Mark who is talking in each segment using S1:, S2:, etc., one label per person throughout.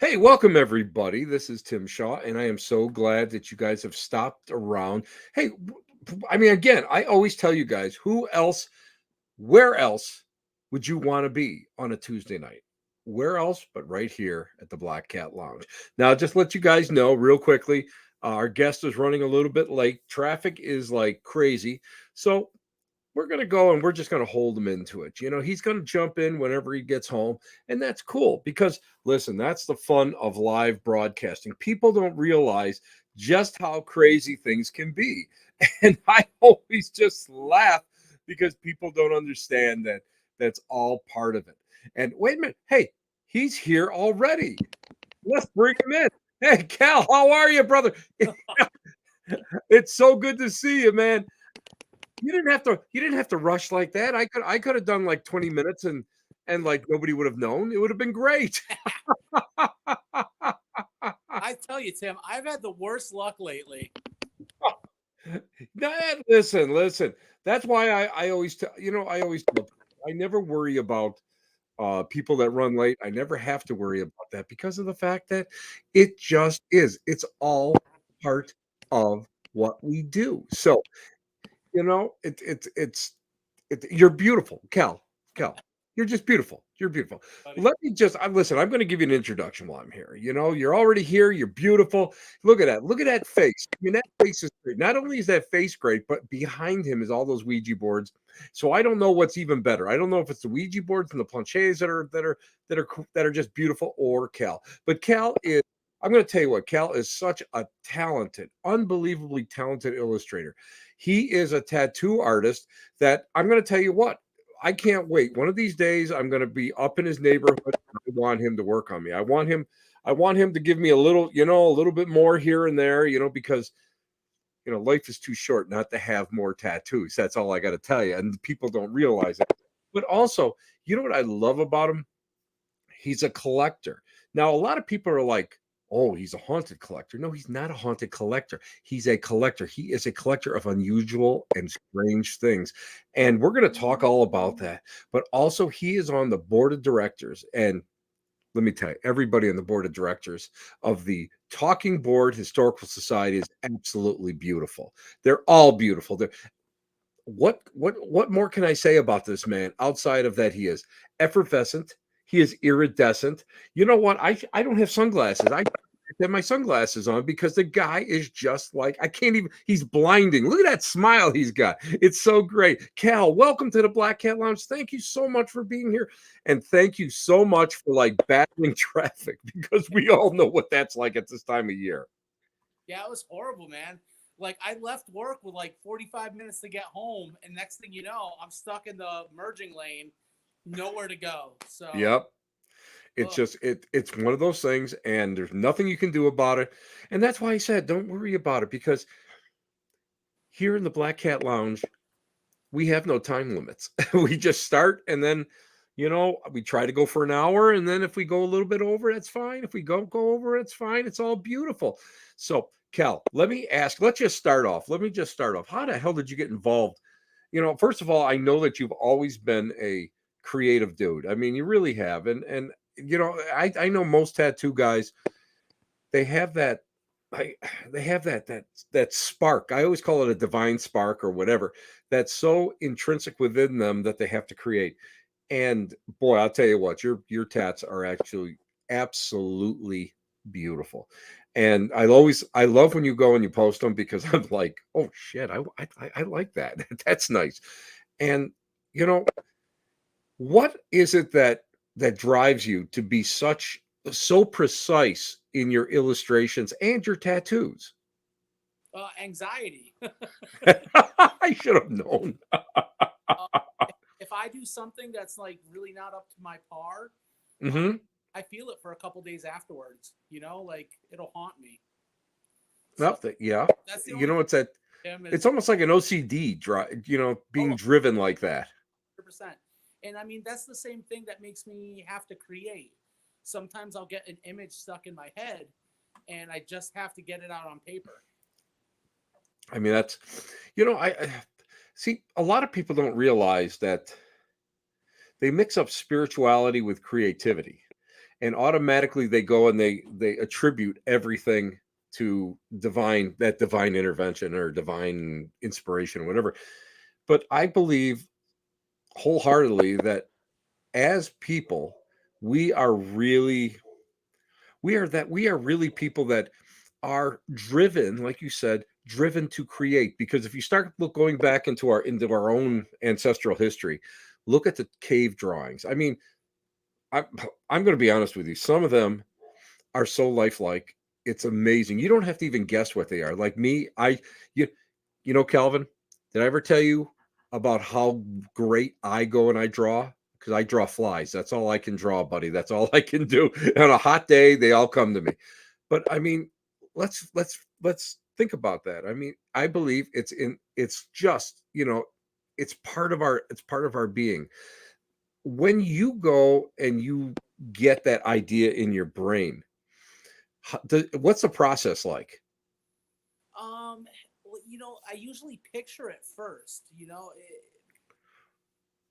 S1: Hey, welcome everybody. This is Tim Shaw, and I am so glad that you guys have stopped around. Hey, I mean, again, I always tell you guys, where else would you want to be on a Tuesday night? Where else but right here at the Black Cat Lounge? Now, just let you guys know real quickly, our guest is running a little bit late. Traffic is like crazy. So we're going to go and we're just going to hold him into it. He's going to jump in whenever he gets home. And that's cool because, listen, that's the fun of live broadcasting. People don't realize just how crazy things can be. And I always just laugh because people don't understand that that's all part of it. And wait a minute. Hey, he's here already. Let's bring him in. Hey, Cal, how are you, brother? It's so good to see you, man. You didn't have to rush like that. I could have done like 20 minutes and like nobody would have known. It would have been great.
S2: I tell you, Tim, I've had the worst luck lately.
S1: Listen. That's why I always tell I always tell people, I never worry about people that run late. I never have to worry about that because of the fact that it just is. It's all part of what we do. So, you're beautiful, Cal. You're just beautiful. You're beautiful.
S2: Buddy.
S1: Let me just listen. I'm going to give you an introduction while I'm here. You're already here. You're beautiful. Look at that. Look at that face. I mean, that face is great. Not only is that face great, but behind him is all those Ouija boards. So I don't know what's even better. I don't know if it's the Ouija boards and the planchets that are just beautiful, or Cal. But Cal is. I'm going to tell you what. Cal is such a talented, unbelievably talented illustrator. He is a tattoo artist that I'm going to tell you what. I can't wait. One of these days, I'm going to be up in his neighborhood. I want him to work on me. I want him to give me a little bit more here and there, because life is too short not to have more tattoos. That's all I got to tell you. And people don't realize it. But also, you know what I love about him? He's a collector. Now, a lot of people are like, oh, he's a haunted collector. No, he's not a haunted collector. He's a collector. He is a collector of unusual and strange things. And we're going to talk all about that. But also, he is on the board of directors. And let me tell you, everybody on the board of directors of the Talking Board Historical Society is absolutely beautiful. They're all beautiful. What more can I say about this man outside of that he is effervescent, he is iridescent. You know what? I don't have sunglasses. I have my sunglasses on because the guy is just like I can't even. He's blinding. Look at that smile he's got. It's so great. Cal, welcome to the Black Cat Lounge. Thank you so much for being here, and thank you so much for like battling traffic because we all know what that's like at this time of year.
S2: Yeah, it was horrible, man. Like I left work with like 45 minutes to get home, and next thing you know, I'm stuck in the merging lane, nowhere to go. So,
S1: Yep. It's
S2: ugh.
S1: just it's one of those things, and there's nothing you can do about it. And that's why I said, don't worry about it, because here in the Black Cat Lounge, we have no time limits. We just start, and then we try to go for an hour, and then if we go a little bit over, that's fine. If we go over, it's fine. It's all beautiful. So, Cal, let me just start off. How the hell did you get involved? First of all, I know that you've always been a creative dude. I mean, you really have. And I know most tattoo guys, they have that I they have that spark. I always call it a divine spark or whatever, that's so intrinsic within them that they have to create. And boy, I'll tell you what, your tats are actually absolutely beautiful. And I love when you go and you post them because I'm like, oh shit, I like that. That's nice. And you know, what is it that drives you to be so precise in your illustrations and your tattoos?
S2: Anxiety.
S1: I should have known.
S2: uh, if I do something that's like really not up to my par, uh,
S1: Hmm.
S2: I feel it for a couple days afterwards. Like it'll haunt me. So
S1: Nothing. Yeah.
S2: that's the
S1: You
S2: only
S1: know,
S2: thing. Him is
S1: it's almost like an OCD drive, being
S2: oh,
S1: driven like that.
S2: 100%. And I mean, that's the same thing that makes me have to create. Sometimes I'll get an image stuck in my head and I just have to get it out on paper.
S1: I mean, I see a lot of people don't realize that they mix up spirituality with creativity. and automatically they go and they attribute everything to divine intervention or divine inspiration, whatever. But I believe wholeheartedly that as people, we are really we are really people that are driven, like you said, driven to create. Because if you start going back into our own ancestral history, look at the cave drawings. I mean, I'm I'm going to be honest with you. Some of them are so lifelike. It's amazing. You don't have to even guess what they are. Like me, you you know, Calvin, did I ever tell you about how great I go and I draw? Because I draw flies. That's all I can draw, buddy. That's all I can do. On a hot day, they all come to me. But I mean, let's think about that. I mean, I believe it's just, it's part of our being. When you go and you get that idea in your brain, what's the process like?
S2: Well, I usually picture it first,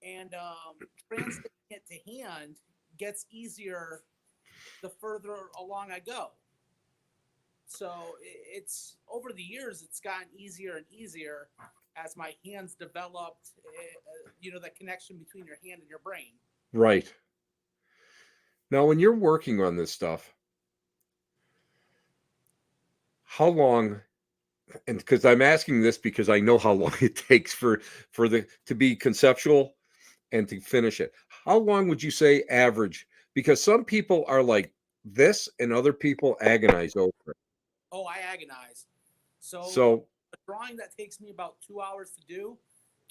S2: and translating it to hand gets easier the further along I go. So it's over the years, it's gotten easier and easier as my hands developed. The connection between your hand and your brain.
S1: Right. Now, when you're working on this stuff, how long, and because I'm asking this because I know how long it takes for the to be conceptual and to finish it. How long would you say average? Because some people are like this and other people agonize over it.
S2: Oh, I agonize. So
S1: So,
S2: a drawing that takes me about 2 hours to do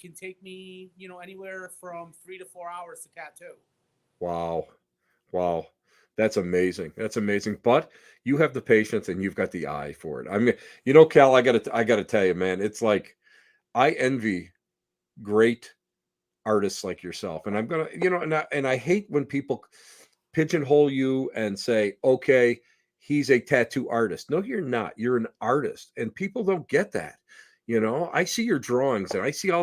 S2: can take me, anywhere from 3 to 4 hours to tattoo.
S1: wow. Wow. That's amazing. That's amazing. But you have the patience and you've got the eye for it. I mean, Cal, I gotta tell you, man, it's like I envy great artists like yourself. And I'm gonna, and I hate when people pigeonhole you and say, okay, he's a tattoo artist. No, you're not. You're an artist. And people don't get that. I see your drawings and I see all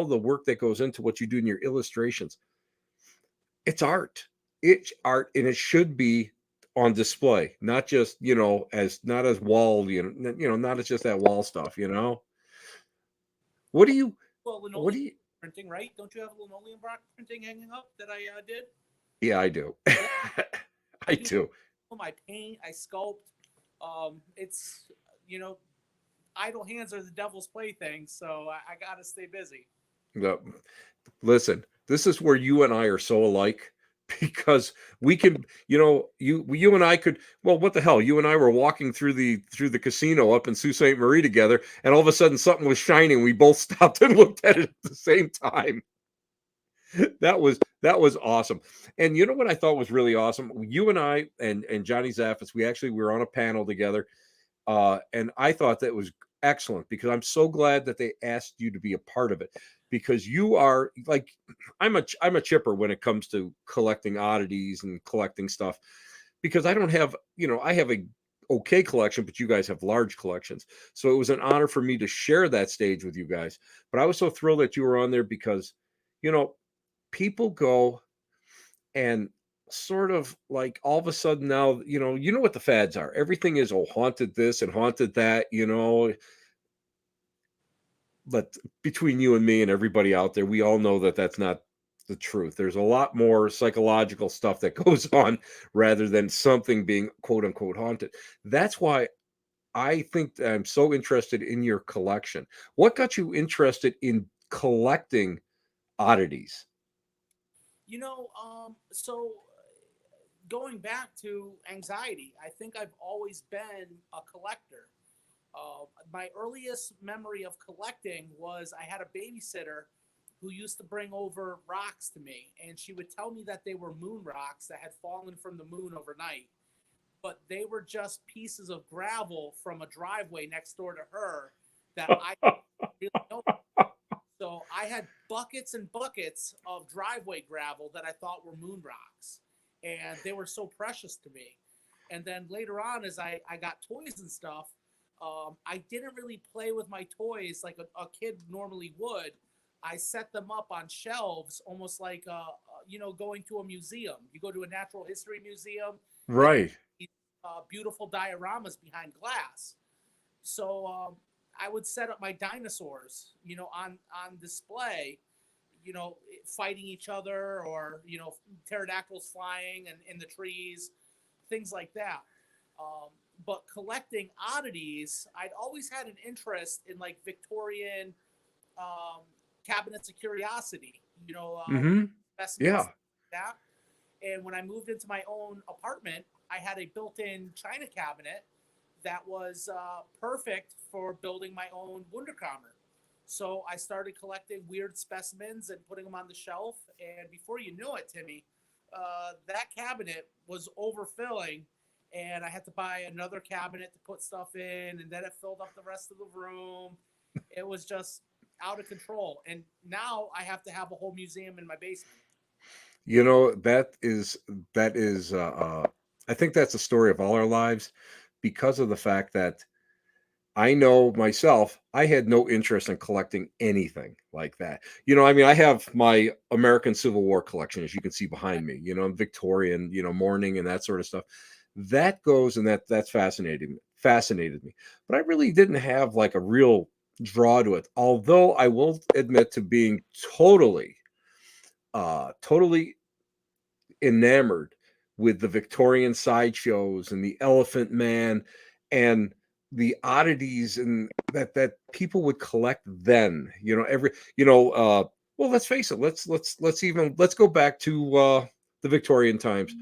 S1: the work that goes into what you do in your illustrations. It's art. It's art, and it should be on display, not just as not as wall, not as just that wall stuff. What do you?
S2: Well,
S1: What
S2: linoleum
S1: do you?
S2: printing, right? Don't you have linoleum rock printing hanging up that I did?
S1: Yeah, I do.
S2: Yeah, I
S1: I
S2: do.
S1: do.
S2: I paint, I sculpt. It's you know, idle hands are the devil's plaything, so I gotta stay busy.
S1: No, listen, this is where you and I are so alike because we can, you and I could, well, what the hell? You and I were walking through the casino up in Sault Ste. Marie together, and all of a sudden something was shining. We both stopped and looked at it at the same time. That was awesome. And you know what I thought was really awesome? You and I and Johnny Zaffis, we were on a panel together. And I thought that was excellent because I'm so glad that they asked you to be a part of it because you are like I'm a chipper when it comes to collecting oddities and collecting stuff because I don't have, I have a okay collection, but you guys have large collections. So it was an honor for me to share that stage with you guys. But I was so thrilled that you were on there because, you know, people go and sort of like all of a sudden now, you know what the fads are. Everything is haunted this and haunted that. But between you and me and everybody out there, we all know that that's not the truth. There's a lot more psychological stuff that goes on rather than something being quote unquote haunted. That's why I think that I'm so interested in your collection. What got you interested in collecting oddities?
S2: So going back to anxiety, I think I've always been a collector. My earliest memory of collecting was I had a babysitter who used to bring over rocks to me, and she would tell me that they were moon rocks that had fallen from the moon overnight, but they were just pieces of gravel from a driveway next door to her that I didn't really know. So I had buckets and buckets of driveway gravel that I thought were moon rocks, and they were so precious to me. And then later on, as I got toys and stuff, I didn't really play with my toys like a kid normally would. I set them up on shelves, almost like going to a museum. You go to a natural history museum, and
S1: Right.
S2: these, beautiful dioramas behind glass. So I would set up my dinosaurs, on display, fighting each other, or pterodactyls flying and in the trees, things like that. But collecting oddities, I'd always had an interest in like Victorian um, cabinets of curiosity,
S1: Mm-hmm.
S2: specimens
S1: Yeah.
S2: like that. And when I moved into my own apartment, I had a built-in china cabinet that was perfect for building my own Wunderkammer. So I started collecting weird specimens and putting them on the shelf. And before you knew it, Timmy, that cabinet was overfilling. And I had to buy another cabinet to put stuff in. And then it filled up the rest of the room. It was just out of control. And now I have to have a whole museum in my basement.
S1: You know, that is I think that's the story of all our lives, because of the fact that I know myself, I had no interest in collecting anything like that. I mean, I have my American Civil War collection, as you can see
S2: Right.
S1: behind me, Victorian, mourning and that sort of stuff. That goes, and that's fascinated me. But I really didn't have like a real draw to it. Although I will admit to being totally enamored with the Victorian sideshows and the Elephant Man and the oddities and that people would collect then. Well, let's face it, let's go back to the Victorian times.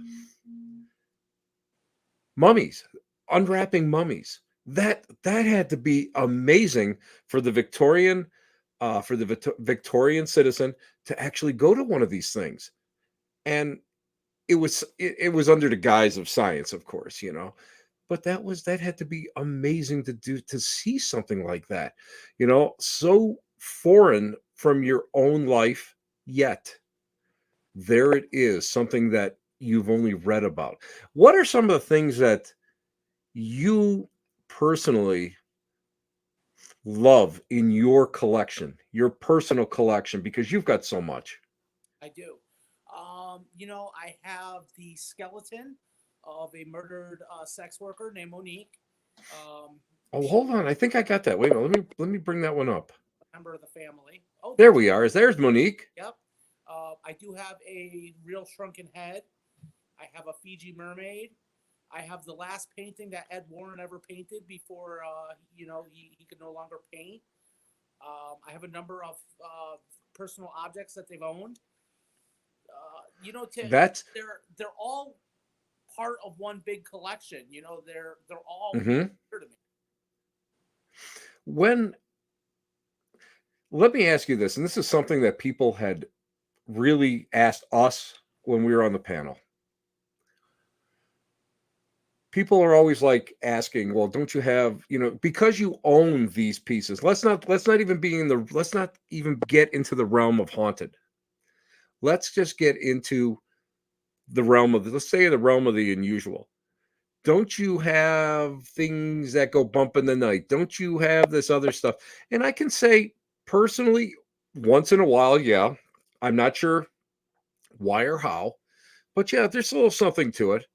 S1: Mummies, unwrapping mummies. That had to be amazing for the Victorian citizen to actually go to one of these things. And it was under the guise of science, of course, but that had to be amazing to see something like that, so foreign from your own life, yet there it is, something that you've only read about. What are some of the things that you personally love in your collection, your personal collection, because you've got so much?
S2: I do. I have the skeleton of a murdered sex worker named Monique. Um,
S1: Oh,
S2: she
S1: hold on, I think I got that. Wait a minute, let me bring that one up.
S2: was a member of the family. Oh,
S1: There
S2: there's,
S1: we are. There's Monique.
S2: yep. I do have a real shrunken head. I have a Fiji mermaid. I have the last painting that Ed Warren ever painted before, he could no longer paint. I have a number of personal objects that they've owned.
S1: That's
S2: They're all part of one big collection. They're all
S1: mhm.
S2: here to me.
S1: When Let me ask you this, and this is something that people had really asked us when we were on the panel. People are always like asking, well, don't you have, because you own these pieces. Let's not even get into the realm of haunted. Let's just get into let's say the realm of the unusual. Don't you have things that go bump in the night? Don't you have this other stuff? And I can say personally, once in a while, yeah. I'm not sure why or how, but yeah, there's a little something to it.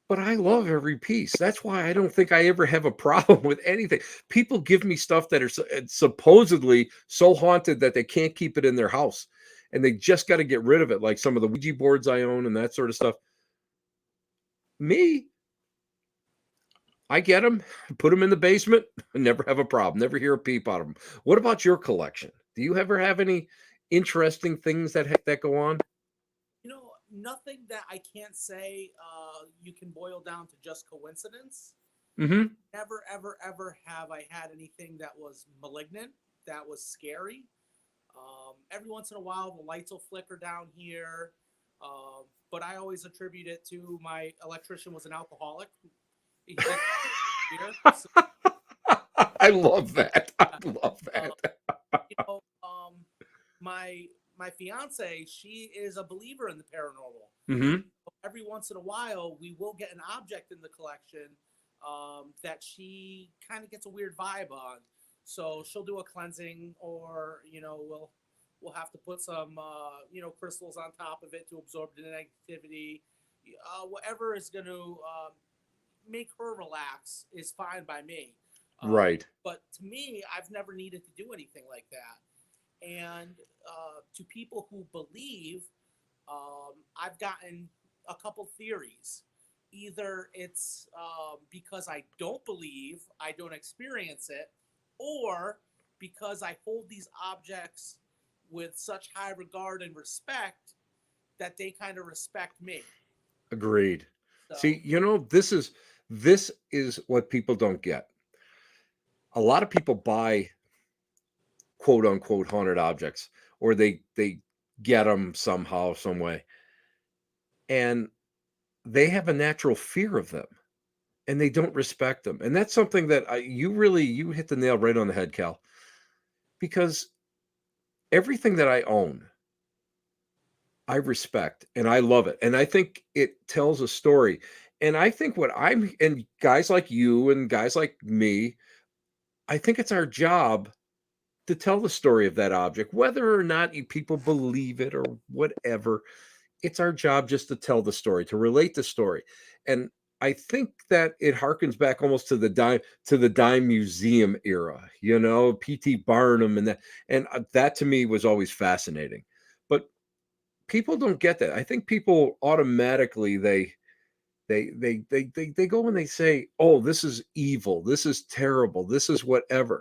S1: But I love every piece. That's why I don't think I ever have a problem with anything. People give me stuff that are supposedly so haunted that they can't keep it in their house and they just got to get rid of it, like some of the Ouija boards I own and that sort of stuff. Me, I get them, put them in the basement, never have a problem, never hear a peep out of them. What about your collection? Do you ever have any interesting things that go on?
S2: Nothing that I can't say you can boil down to just coincidence.
S1: Mm-hmm.
S2: Never, ever, ever have I had anything that was malignant, that was scary. Every once in a while, the lights will flicker down here, but I always attribute it to my electrician was an alcoholic. He did beer, so,
S1: I love that. I love
S2: uh,
S1: that.
S2: you know, my my fiance, she is a believer in the paranormal.
S1: Mm-hmm.
S2: Every once in a while, we will get an object in the collection that she kind of gets a weird vibe on. So she'll do a cleansing, or we'll We'll have to put some, crystals on top of it to absorb the negativity. Whatever is going to make her relax is fine by me.
S1: Right.
S2: But to me, I've never needed to do anything like that. And to people who believe, I've gotten a couple theories. Either it's because I don't believe, I don't experience it, or because I hold these objects with such high regard and respect that they kind of respect me.
S1: Agreed.
S2: So,
S1: See, this is what people don't get. A lot of people buy quote unquote haunted objects, or they get them somehow, some way, and they have a natural fear of them, and they don't respect them. And that's something that you hit the nail right on the head, Cal, because everything that I own, I respect and I love it. And I think it tells a story. And I think and guys like you and guys like me, I think it's our job to tell the story of that object, whether or not people believe it or whatever. It's our job just to tell the story, to relate the story. And I think that it harkens back almost to the dime museum era, PT Barnum, and that to me was always fascinating. But people don't get that. I think people automatically they go and they say, "Oh, this is evil. This is terrible. This is whatever."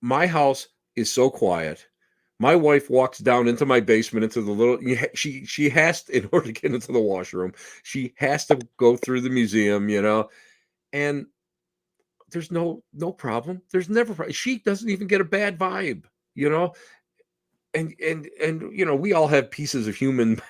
S1: My house is so quiet. My wife walks down into my basement into the little she has to, in order to get into the washroom, she has to go through the museum, and there's no problem. There's never she doesn't even get a bad vibe, you know. And we all have pieces of human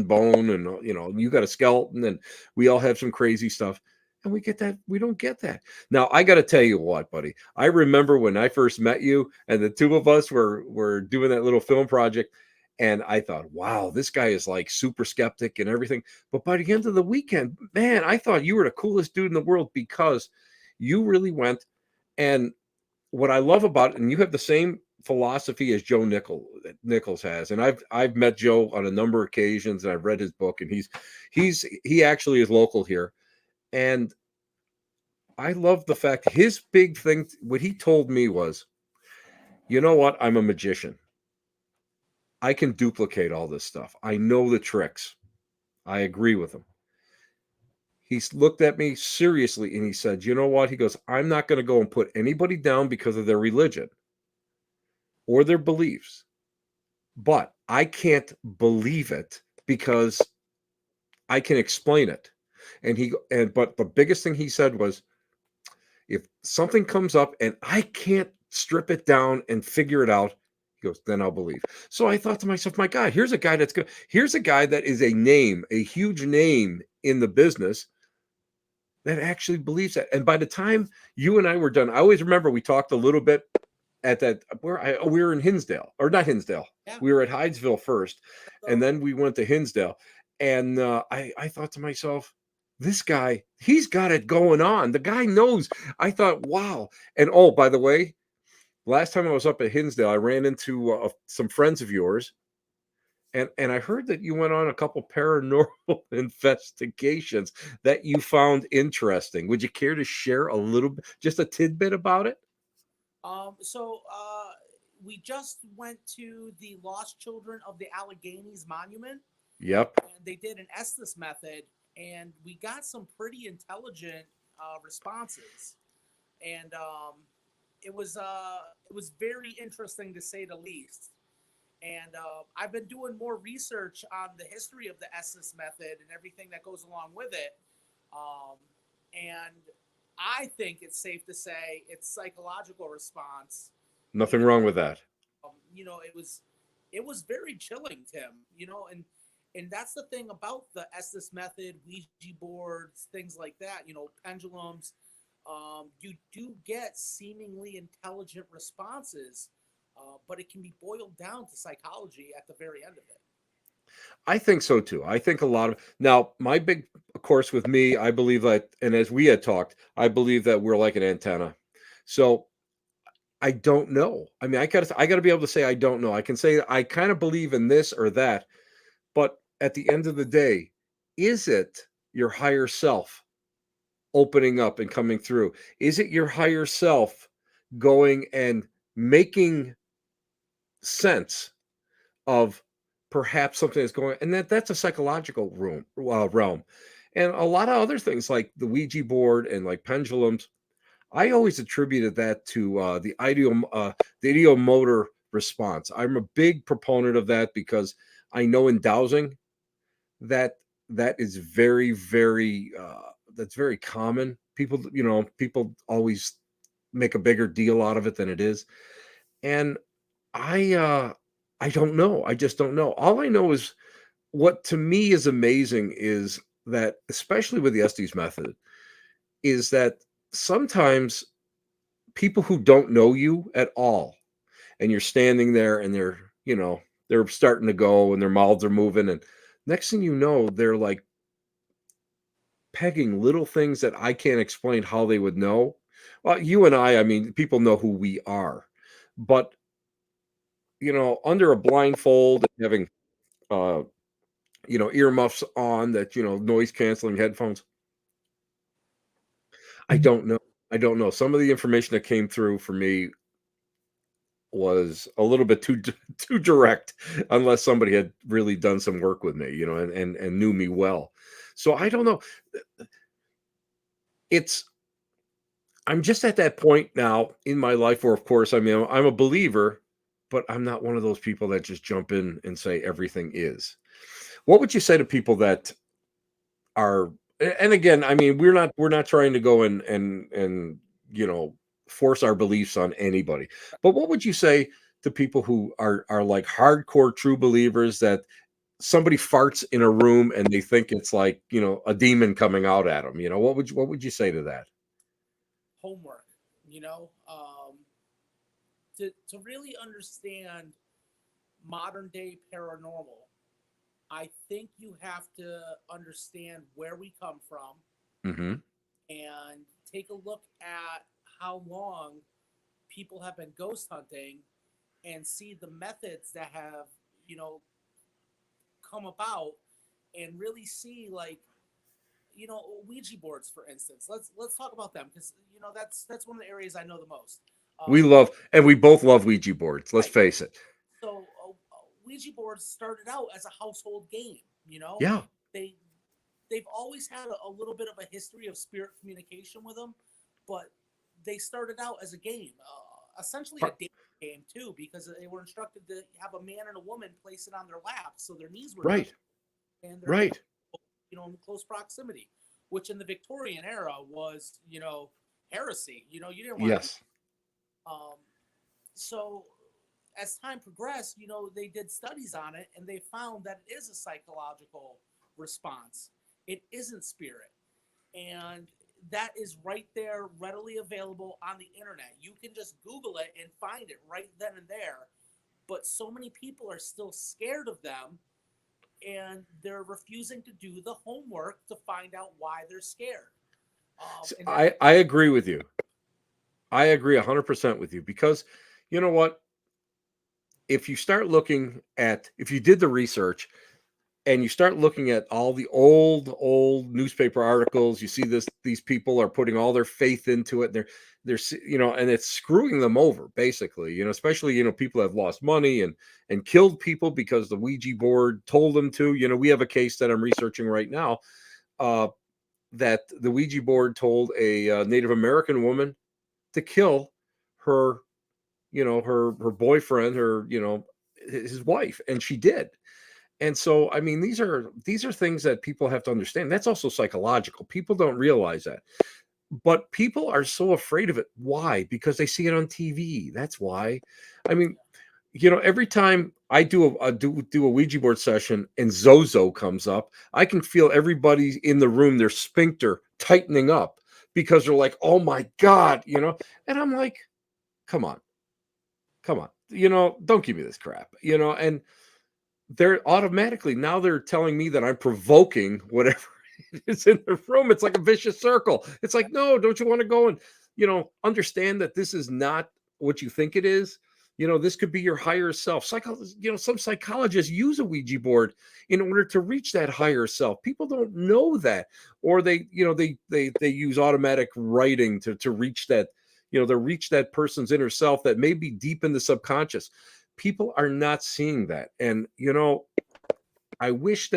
S1: bone, and you got a skeleton, and we all have some crazy stuff, and we don't get that. Now I got to tell you what, buddy, I remember when I first met you, and the two of us were doing that little film project, and I thought, wow, this guy is like super skeptic and everything. But by the end of the weekend, man, I thought you were the coolest dude in the world, because you really went. And what I love about it, and you have the same philosophy as Nichols has, and I've met Joe on a number of occasions, and I've read his book, and he actually is local here, and I love the fact his big thing, what he told me was, you know what, I'm a magician. I can duplicate all this stuff. I know the tricks. I agree with him. He's looked at me seriously and he said, you know what? He goes, I'm not going to go and put anybody down because of their religion or their beliefs, but I can't believe it because I can explain it. But the biggest thing he said was, if something comes up and I can't strip it down and figure it out, he goes, then I'll believe. So I thought to myself, my God, here's a guy that's good. Here's a guy that is a huge name in the business, that actually believes that. And by the time you and I were done, I always remember we talked a little bit at that we were in Hinsdale, or not Hinsdale.
S2: yeah.
S1: We were at Hydesville first,
S2: So,
S1: and then we went to Hinsdale. And I thought to myself, this guy, he's got it going on. The guy knows. I thought, wow. And oh, by the way, last time I was up at Hinsdale, I ran into some friends of yours. And I heard that you went on a couple paranormal investigations that you found interesting. Would you care to share a little bit, just a tidbit about it?
S2: We just went to the Lost Children of the Alleghenies Monument,
S1: Yep.
S2: and they did an Estes method, and we got some pretty intelligent responses, and it was very interesting to say the least. And I've been doing more research on the history of the Estes method and everything that goes along with it. And I think it's safe to say it's psychological response.
S1: Nothing
S2: Even
S1: wrong with that.
S2: it was very chilling, Tim. And that's the thing about the Estes method, Ouija boards, things like that. Pendulums. You do get seemingly intelligent responses, but it can be boiled down to psychology at the very end of it.
S1: I think so too. I think a lot of now, my big, of course, with me, I believe that, and as we had talked, I believe that we're like an antenna. So I don't know. I mean, I gotta be able to say I don't know. I can say I kind of believe in this or that, but at the end of the day, is it your higher self opening up and coming through? Is it your higher self going and making sense of perhaps something that's going, and that's a psychological realm. And a lot of other things like the Ouija board and like pendulums, I always attributed that to the ideomotor response. I'm a big proponent of that because I know in dowsing that that is that's very common. People always make a bigger deal out of it than it is. And I uh I don't know. I just don't know. All I know is what to me is amazing is that, especially with the Estes method, is that sometimes people who don't know you at all, and you're standing there and they're starting to go and their mouths are moving, and next thing you know, they're like pegging little things that I can't explain how they would know. Well, you and I mean, people know who we are, but under a blindfold, having uh, earmuffs on, that noise canceling headphones. I don't know. I don't know. Some of the information that came through for me was a little bit too direct, unless somebody had really done some work with me, and knew me well. So I don't know. It's I'm just at that point now in my life where, of course, I mean, I'm a believer, but I'm not one of those people that just jump in and say everything is. What would you say to people that are, and again, I mean, we're not trying to go and you know force our beliefs on anybody, but what would you say to people who are like hardcore true believers that somebody farts in a room and they think it's like a demon coming out at them? What would you say to that?
S2: Homework, you know, to really understand modern day paranormal, I think you have to understand where we come from
S1: Hmm.
S2: and take a look at how long people have been ghost hunting and see the methods that have, you know, come about, and really see, like, Ouija boards, for instance. Let's talk about them, because that's one of the areas I know the most.
S1: We
S2: Um,
S1: love, and we both love Ouija boards. Let's
S2: right.
S1: face it.
S2: So Ouija boards started out as a household game.
S1: Yeah.
S2: They they've always had a little bit of a history of spirit communication with them, but they started out as a game, essentially a
S1: Par-
S2: dating game too, because they were instructed to have a man and a woman place it on their laps so their knees were touching
S1: Right.
S2: and their head,
S1: Right.
S2: in close proximity, which in the Victorian era was, heresy. You didn't want to do.
S1: Yes.
S2: Um, so as time progressed, they did studies on it, and they found that it is a psychological response. It isn't spirit. And that is right there, readily available on the internet. You can just Google it and find it right then and there. But so many people are still scared of them, and they're refusing to do the homework to find out why they're scared. And that,
S1: I agree with you. I agree 100% with you, because you know what? If you did the research and you start looking at all the old newspaper articles, you see these people are putting all their faith into it. And it's screwing them over, basically, especially, people have lost money and killed people because the Ouija board told them to. We have a case that I'm researching right now, uh, that the Ouija board told a Native American woman to kill her, her boyfriend, his wife, and she did. And so, I mean, these are things that people have to understand. That's also psychological. People don't realize that, but people are so afraid of it. Why? Because they see it on TV. That's why. I mean, every time I do a Ouija board session and Zozo comes up, I can feel everybody in the room, their sphincter tightening up, because they're like, "Oh my god," and I'm like, "Come on, come on, don't give me this crap," and they're telling me that I'm provoking whatever is in the room. It's like a vicious circle. It's like, no, don't you want to go and understand that this is not what you think it is. This could be your higher self. Some psychologists use a Ouija board in order to reach that higher self. People don't know that, or they use automatic writing to reach that, to reach that person's inner self that may be deep in the subconscious. People are not seeing that, and I wish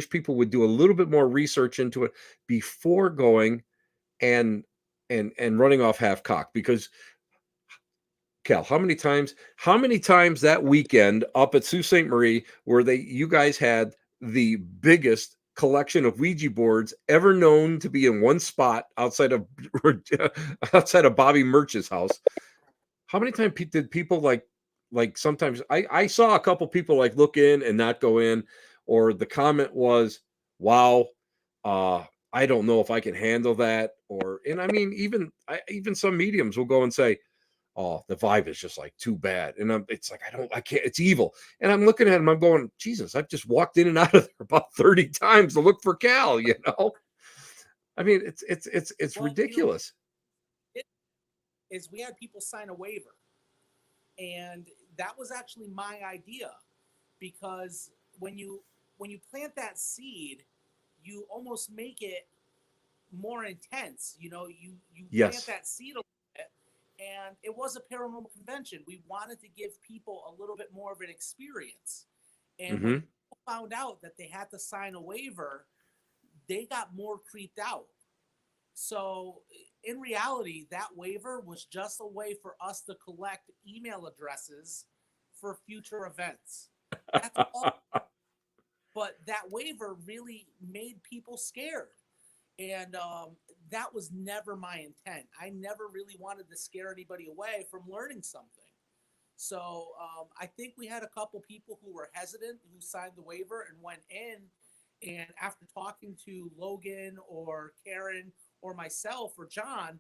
S1: people would do a little bit more research into it before going and and running off half cocked. Because Cal, how many times that weekend up at Sault Ste. Marie where you guys had the biggest collection of Ouija boards ever known to be in one spot outside of outside of Bobby Murch's house? How many times did people like sometimes I saw a couple people like look in and not go in, or the comment was, wow, uh I don't know if I can handle that. Or, and I mean, even some mediums will go and say, oh, the vibe is just like too bad. And it's like, I can't, it's evil. And I'm looking at him, I'm going, Jesus, I've just walked in and out of there about 30 times to look for Cal. I mean, it's
S2: Well,
S1: ridiculous.
S2: it is we had people sign a waiver, and that was actually my idea, because when you plant that seed, you almost make it more intense. You plant
S1: Yes.
S2: that seed a little bit, and it was a paranormal convention. We wanted to give people a little bit more of an experience. And when
S1: Hmm.
S2: people found out that they had to sign a waiver, they got more creeped out. So, in reality, that waiver was just a way for us to collect email addresses for future events. That's all. But that waiver really made people scared. And that was never my intent. I never really wanted to scare anybody away from learning something. So I think we had a couple people who were hesitant who signed the waiver and went in. And after talking to Logan or Karen or myself or John,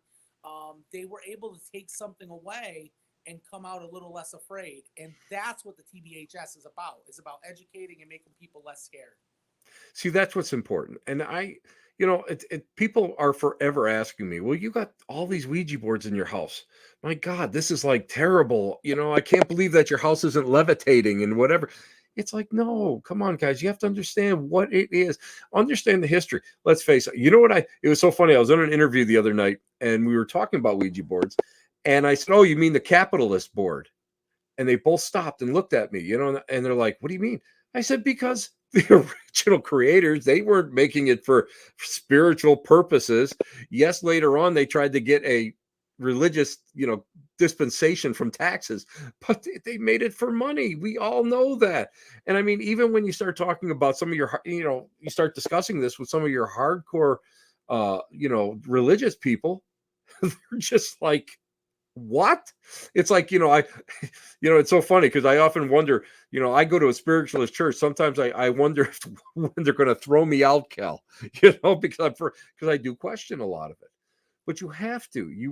S2: they were able to take something away and come out a little less afraid. And that's what the TBHS is about. Is about educating and making people less scared.
S1: See, that's what's important. And people are forever asking me, well, you got all these Ouija boards in your house. My God, this is like terrible. I can't believe that your house isn't levitating and whatever. It's like, no, come on, guys. You have to understand what it is. Understand the history. Let's face it. You know what? It was so funny. I was on an interview the other night and we were talking about Ouija boards. And I said, oh, you mean the capitalist board? And they both stopped and looked at me, and they're like, what do you mean? I said, because the original creators, they weren't making it for spiritual purposes. Yes, later on, they tried to get a religious, dispensation from taxes, but they made it for money. We all know that. And I mean, even when you start talking about some of your, you start discussing this with some of your hardcore, religious people, they're just like, what? It's like, it's so funny because I often wonder, I go to a spiritualist church. Sometimes I wonder if, when they're going to throw me out, Cal, because I do question a lot of it. But you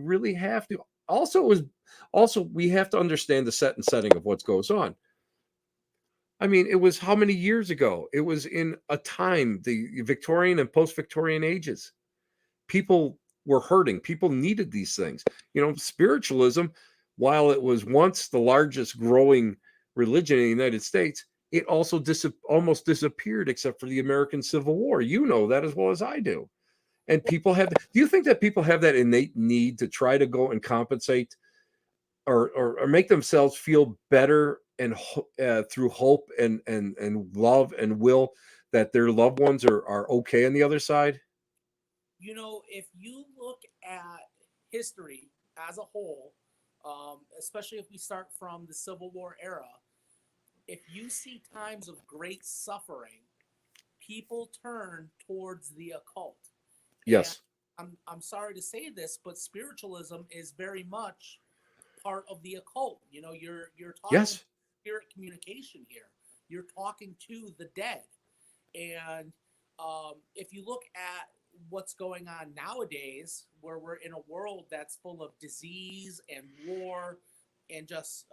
S1: really have to. Also, we have to understand the set and setting of what goes on. I mean, it was how many years ago? It was in a time, the Victorian and post-Victorian ages. People were hurting. People needed these things. Spiritualism, while it was once the largest growing religion in the United States, it also almost disappeared except for the American Civil War. You know that as well as I do. And people have, do you think that people have that innate need to try to go and compensate, or make themselves feel better, and through hope and love and will, that their loved ones are okay on the other side?
S2: If you look at history as a whole, especially if we start from the Civil War era, if you see times of great suffering, people turn towards the occult. And
S1: Yes.
S2: I'm sorry to say this, but spiritualism is very much part of the occult. You're talking
S1: Yes.
S2: spirit communication here. You're talking to the dead. And if you look at what's going on nowadays, where we're in a world that's full of disease and war and just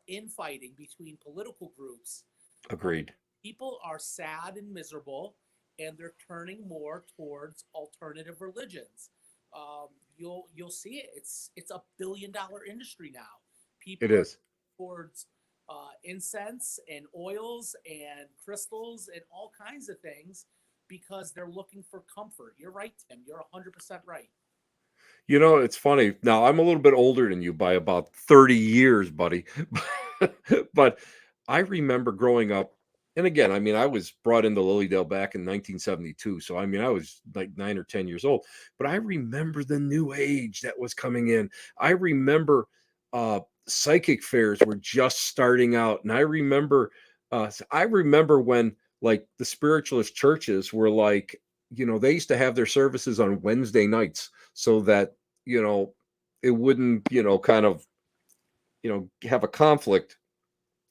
S2: infighting between political groups, uh,
S1: Agreed.
S2: people are sad and miserable, and they're turning more towards alternative religions. You'll see it. It's a $1 billion industry now.
S1: It
S2: People are
S1: is.
S2: towards incense and oils and crystals and all kinds of things because they're looking for comfort. You're right, Tim. You're 100% right.
S1: You know, it's funny. Now, I'm a little bit older than you by about 30 years, buddy. But I remember growing up, and again, I mean, I was brought into Lilydale back in 1972. So, I mean, I was like 9 or 10 years old. But I remember the new age that was coming in. I remember psychic fairs were just starting out. And I remember when like the spiritualist churches were like, they used to have their services on Wednesday nights so that it wouldn't kind of have a conflict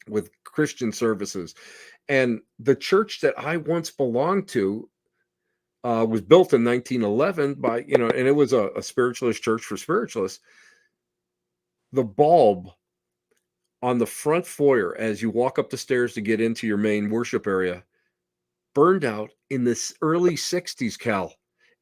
S1: with Christian services. And the church that I once belonged to was built in 1911 by and it was a spiritualist church for spiritualists. The bulb on the front foyer as you walk up the stairs to get into your main worship area burned out in the early 60s, Cal,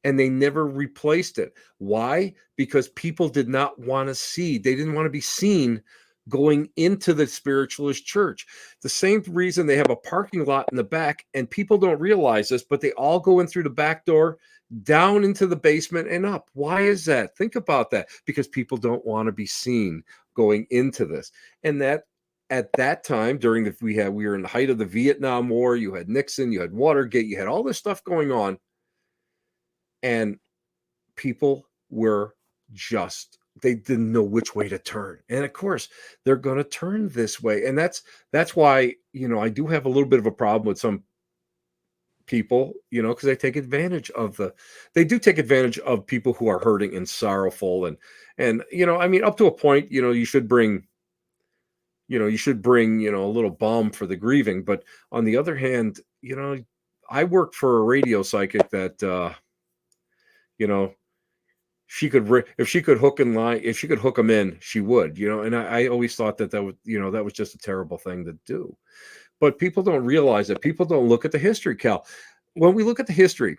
S1: and they never replaced it. Why? Because people did not want to see, they didn't want to be seen going into the spiritualist church. The same reason they have a parking lot in the back, and people don't realize this, but they all go in through the back door, down into the basement and up. Why is that? Think about that. Because people don't want to be seen going into this. And that at that time during we were in the height of the Vietnam War, you had Nixon, you had Watergate, you had all this stuff going on, and people were just they didn't know which way to turn. And of course, they're going to turn this way. And that's why, I do have a little bit of a problem with some people, because they do take advantage of people who are hurting and sorrowful and I mean up to a point, you should bring a little balm for the grieving. But on the other hand, I worked for a radio psychic that you know if she could hook and line, if she could hook them in, she would, and I always thought that was just a terrible thing to do. But people don't realize that. People don't look at the history, Cal. When we look at the history,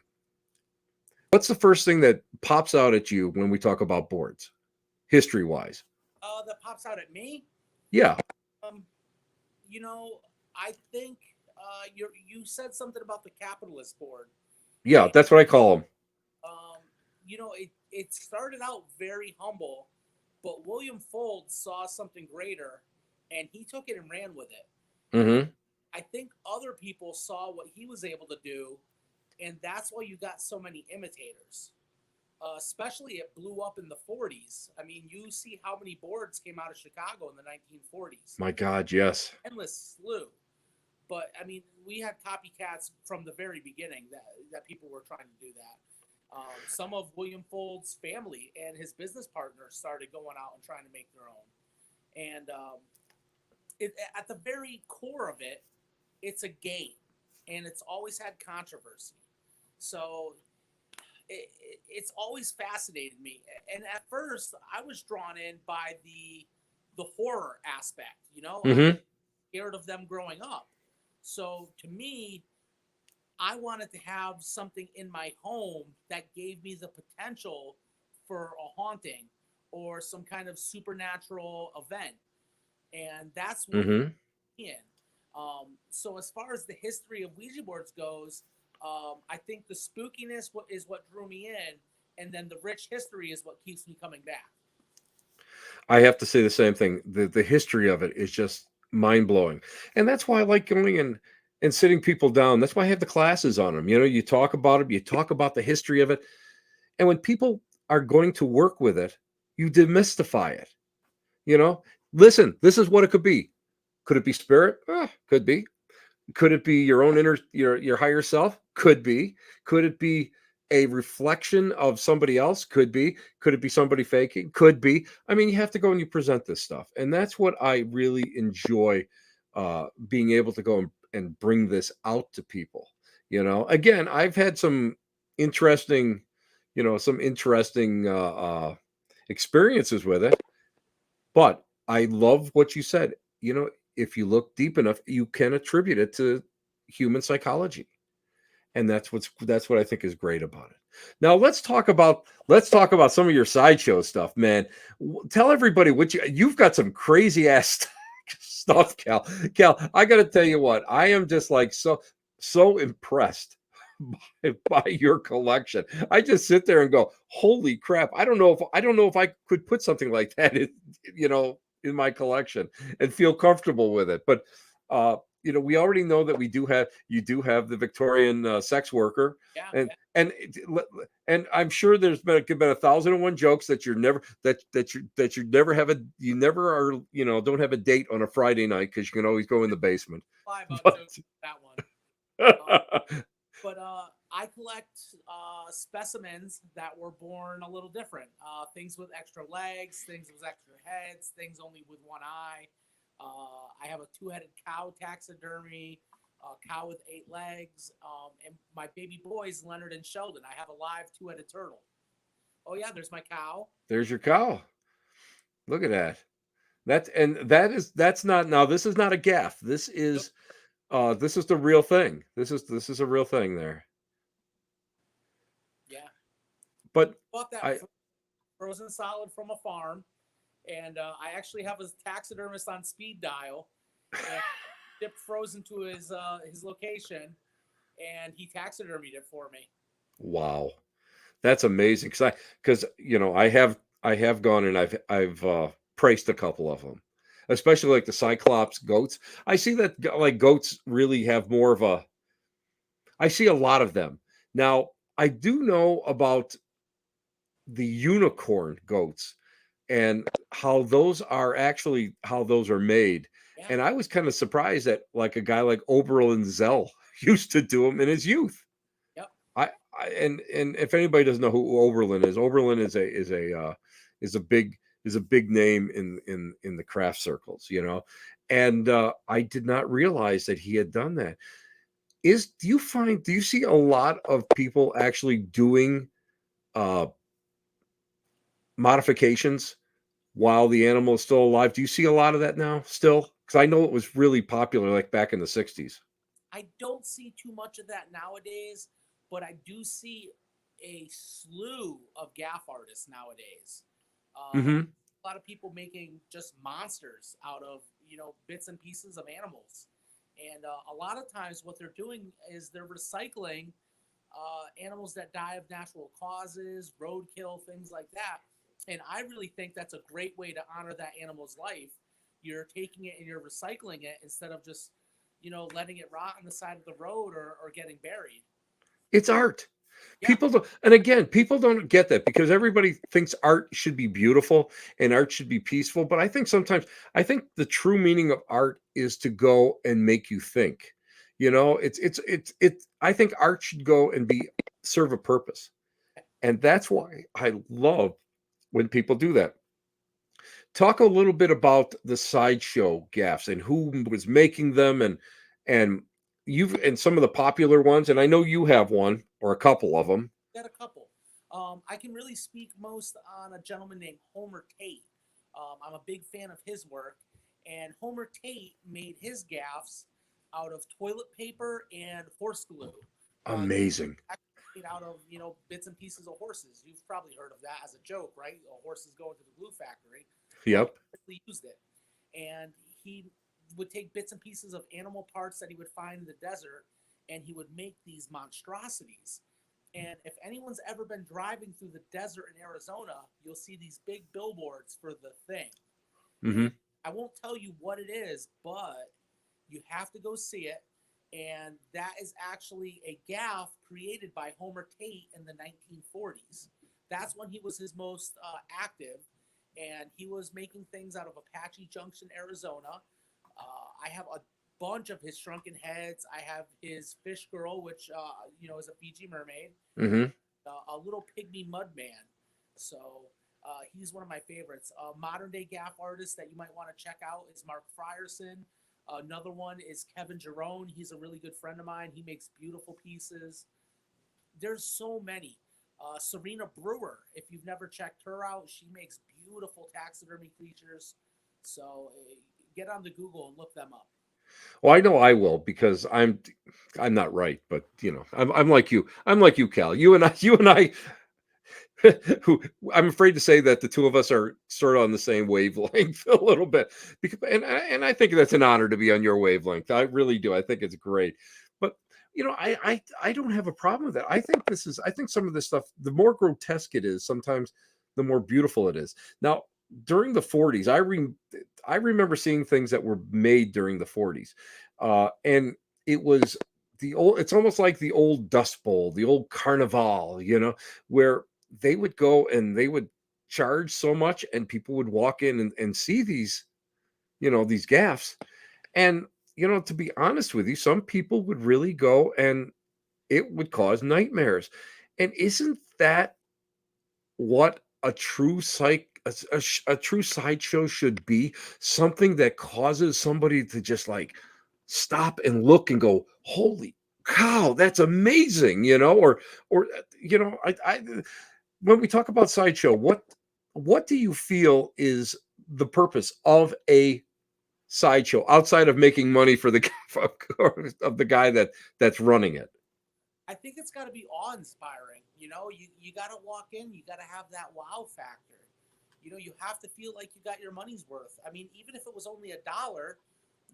S1: what's the first thing that pops out at you when we talk about boards, history wise?
S2: That pops out at me.
S1: Yeah,
S2: Um, you know, I think you said something about the capitalist board,
S1: yeah,
S2: and
S1: that's what I call them.
S2: um, it started out very humble, but William Fuld saw something greater, and he took it and ran with it. And
S1: Hmm.
S2: I think other people saw what he was able to do, and that's why you got so many imitators. Especially it blew up in the 40s. I mean, you see how many boards came out of Chicago in the 1940s.
S1: My God, yes.
S2: Endless slew. But I mean, we had copycats from the very beginning that people were trying to do that. Some of William Fuld's family and his business partners started going out and trying to make their own. And at the very core of it, it's a game, and it's always had controversy. So it's always fascinated me. And at first, I was drawn in by the horror aspect. I was
S1: Hmm.
S2: scared of them growing up. So to me, I wanted to have something in my home that gave me the potential for a haunting or some kind of supernatural event, and that's what
S1: Hmm.
S2: in. So as far as the history of Ouija boards goes, I think the spookiness is what drew me in, and then the rich history is what keeps me coming back.
S1: I have to say the same thing. The history of it is just mind blowing, and that's why I like going and sitting people down. That's why I have the classes on them. You talk about them, you talk about the history of it, and when people are going to work with it, you demystify it. You know, listen, this is what it could be. Could it be spirit? Could be. Could it be your own your higher self? Could be. Could it be a reflection of somebody else? Could be. Could it be somebody faking? Could be. I mean, you have to go and you present this stuff, and that's what I really enjoy, being able to go and bring this out to people. Again, I've had interesting, some interesting experiences with it, but I love what you said. If you look deep enough, you can attribute it to human psychology. And that's what I think is great about it. Now let's talk about some of your sideshow stuff, man. Tell everybody what you've got some crazy ass
S2: Yeah.
S1: stuff, Cal. Cal, I got to tell you what, I am just like so impressed by your collection. I just sit there and go, "Holy crap! I don't know if I could put something like that in my collection and feel comfortable with it." But uh, we already know that you do have the Victorian sex worker,
S2: Yeah.
S1: and
S2: Yeah.
S1: and I'm sure there's been 1,001 jokes that you're never that you never have you never are don't have a date on a Friday night because you can always go in the basement.
S2: Lie about
S1: But
S2: that one. Uh, but I collect specimens that were born a little different. Things with extra legs, things with extra heads, things only with one eye. I have a two-headed cow taxidermy, a cow with 8 legs, and my baby boys, Leonard and Sheldon. I have a live two-headed turtle. Oh yeah, there's my cow.
S1: there's your cow. Look at that. That's not now. This is not a gaff.
S2: Nope.
S1: This is the real thing. This is a real thing there.
S2: Yeah,
S1: But
S2: bought that
S1: I
S2: frozen solid from a farm, and I actually have a taxidermist on speed dial, and shipped frozen to his location, and he taxidermied it for me.
S1: wow, that's amazing. Because I have gone and I've priced a couple of them, especially like the Cyclops goats. I see that like goats really have more of a. I see a lot of them now. I do know about the unicorn goats and how those are made.
S2: Yeah,
S1: And I was kind of surprised that like a guy like Oberlin Zell used to do them in his youth.
S2: yep,
S1: And if anybody doesn't know who Oberlin is, Oberlin is a big name in the craft circles. And I did not realize that he had done that. Do you see a lot of people actually doing uh modifications while the animal is still alive? Do you see a lot of that now still? Because I know it was really popular like back in the 60s.
S2: I don't see too much of that nowadays, but I do see a slew of gaff artists nowadays.
S1: Hmm.
S2: A lot of people making just monsters out of bits and pieces of animals, and a lot of times what they're doing is they're recycling animals that die of natural causes, roadkill, things like that. And I really think that's a great way to honor that animal's life. You're taking it and you're recycling it instead of just, letting it rot on the side of the road or getting buried.
S1: It's art.
S2: Yeah,
S1: People don't get that because everybody thinks art should be beautiful and art should be peaceful. But I think the true meaning of art is to go and make you think. I think art should go and serve a purpose. And that's why I love when people do that. Talk a little bit about the sideshow gaffs and who was making them and and some of the popular ones. And I know you have one or a couple of them.
S2: got a couple. I can really speak most on a gentleman named Homer Tate. I'm a big fan of his work, and Homer Tate made his gaffs out of toilet paper and horse glue. Uh,
S1: Amazing.
S2: Made out of bits and pieces of horses. You've probably heard of that as a joke, right? Horses going to the glue factory. Well,
S1: Yep.
S2: he used it, and he would take bits and pieces of animal parts that he would find in the desert, and he would make these monstrosities. And if anyone's ever been driving through the desert in Arizona, you'll see these big billboards for the thing. And
S1: Hmm.
S2: I won't tell you what it is, but you have to go see it. And that is actually a gaff created by Homer Tate in the 1940s. That's when he was his most active, and he was making things out of Apache Junction, Arizona. I have a bunch of his shrunken heads. I have his fish girl, which is a Fiji mermaid,
S1: Hmm.
S2: a little pygmy mud man. So he's one of my favorites. Modern day gaff artist that you might want to check out is Mark Frierson. Another one is Kevin Jerome. He's a really good friend of mine. He makes beautiful pieces. There's so many. Serena Brewer, if you've never checked her out, she makes beautiful taxidermy creatures. So get on the Google and look them up.
S1: Well, I know I will because I'm not right, but I'm like you. I'm like you, Cal. You and I who I'm afraid to say that the two of us are sort of on the same wavelength a little bit because and I think that's an honor to be on your wavelength. I really do. I think it's great. But I don't have a problem with that. I think some of this stuff, the more grotesque it is, sometimes the more beautiful it is. Now, during the 40s, I remember seeing things that were made during the 40s. And it was it's almost like the old Dust Bowl, the old Carnival, where they would go and they would charge so much and people would walk in and see these gaffs. And to be honest with you, some people would really go and it would cause nightmares. And isn't that what a true a true sideshow should be? Something that causes somebody to just like stop and look and go, holy cow, that's amazing, or I when we talk about sideshow, what do you feel is the purpose of a sideshow outside of making money for the of the guy that's running it?
S2: I think it's got to be awe inspiring. You got to walk in, you got to have that wow factor. You have to feel like you got your money's worth. I mean, even if it was only $1,